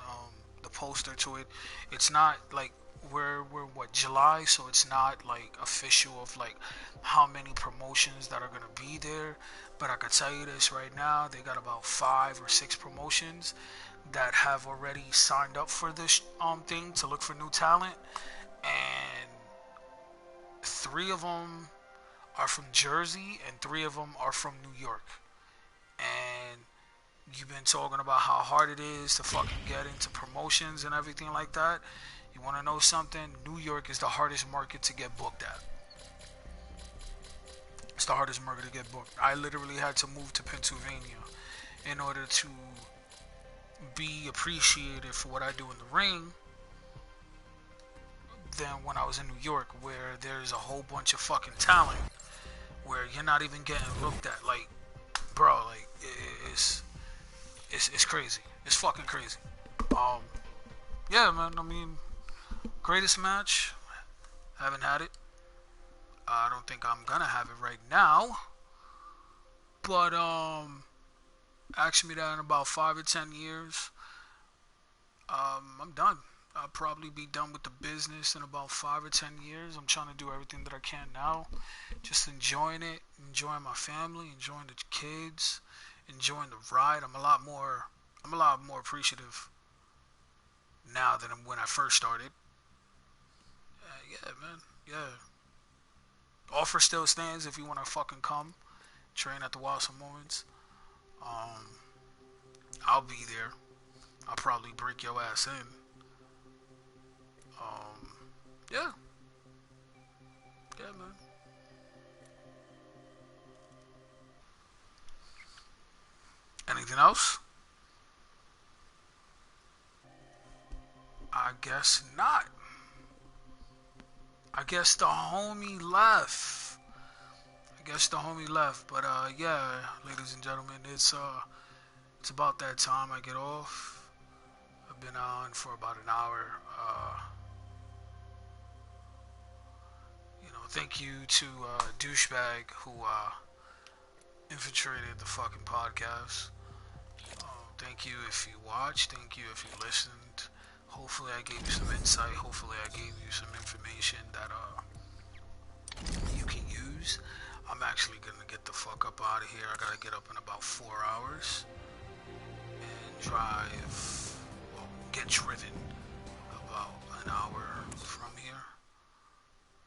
the poster to it. It's not like we're what, July, so it's not like official of like how many promotions that are gonna be there. But I can tell you this right now, they got about 5 or 6 promotions that have already signed up for this thing to look for new talent, and 3 of them are from Jersey and 3 of them are from New York. And you've been talking about how hard it is to fucking get into promotions and everything like that. You want to know something? New York is the hardest market to get booked at. It's the hardest market to get booked. I literally had to move to Pennsylvania in order to be appreciated for what I do in the ring than when I was in New York, where there's a whole bunch of fucking talent where you're not even getting looked at. Like, bro, like it's crazy. It's fucking crazy. Yeah, man. I mean, greatest match. Haven't had it. I don't think I'm gonna have it right now. But ask me that in about 5 or 10 years. I'm done. I'll probably be done with the business in about 5 or 10 years. I'm trying to do everything that I can now. Just enjoying it, enjoying my family, enjoying the kids, enjoying the ride. I'm a lot more appreciative now than when I first started. Yeah, man. Yeah. Offer still stands if you want to fucking come. Train at the Wilson Moments. I'll be there. I'll probably break your ass in. Yeah. Yeah, man. Anything else? I guess not. I guess the homie left. But yeah, ladies and gentlemen, it's about that time I get off. I've been on for about an hour. Thank you to Douchebag who infiltrated the fucking podcast. Thank you if you watched. Thank you if you listened. Hopefully I gave you some insight. Hopefully I gave you some information that you can use. I'm actually gonna get the fuck up out of here. I gotta get up in about 4 hours and drive, get driven about an hour from here.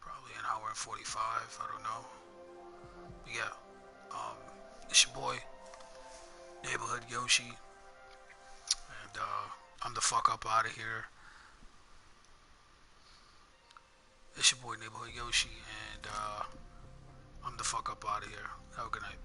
Probably an hour and 45, I don't know. But yeah, it's your boy, Neighborhood Yoshi, and I'm the fuck up out of here. It's your boy, Neighborhood Yoshi, and I'm the fuck up out of here. Have a good night.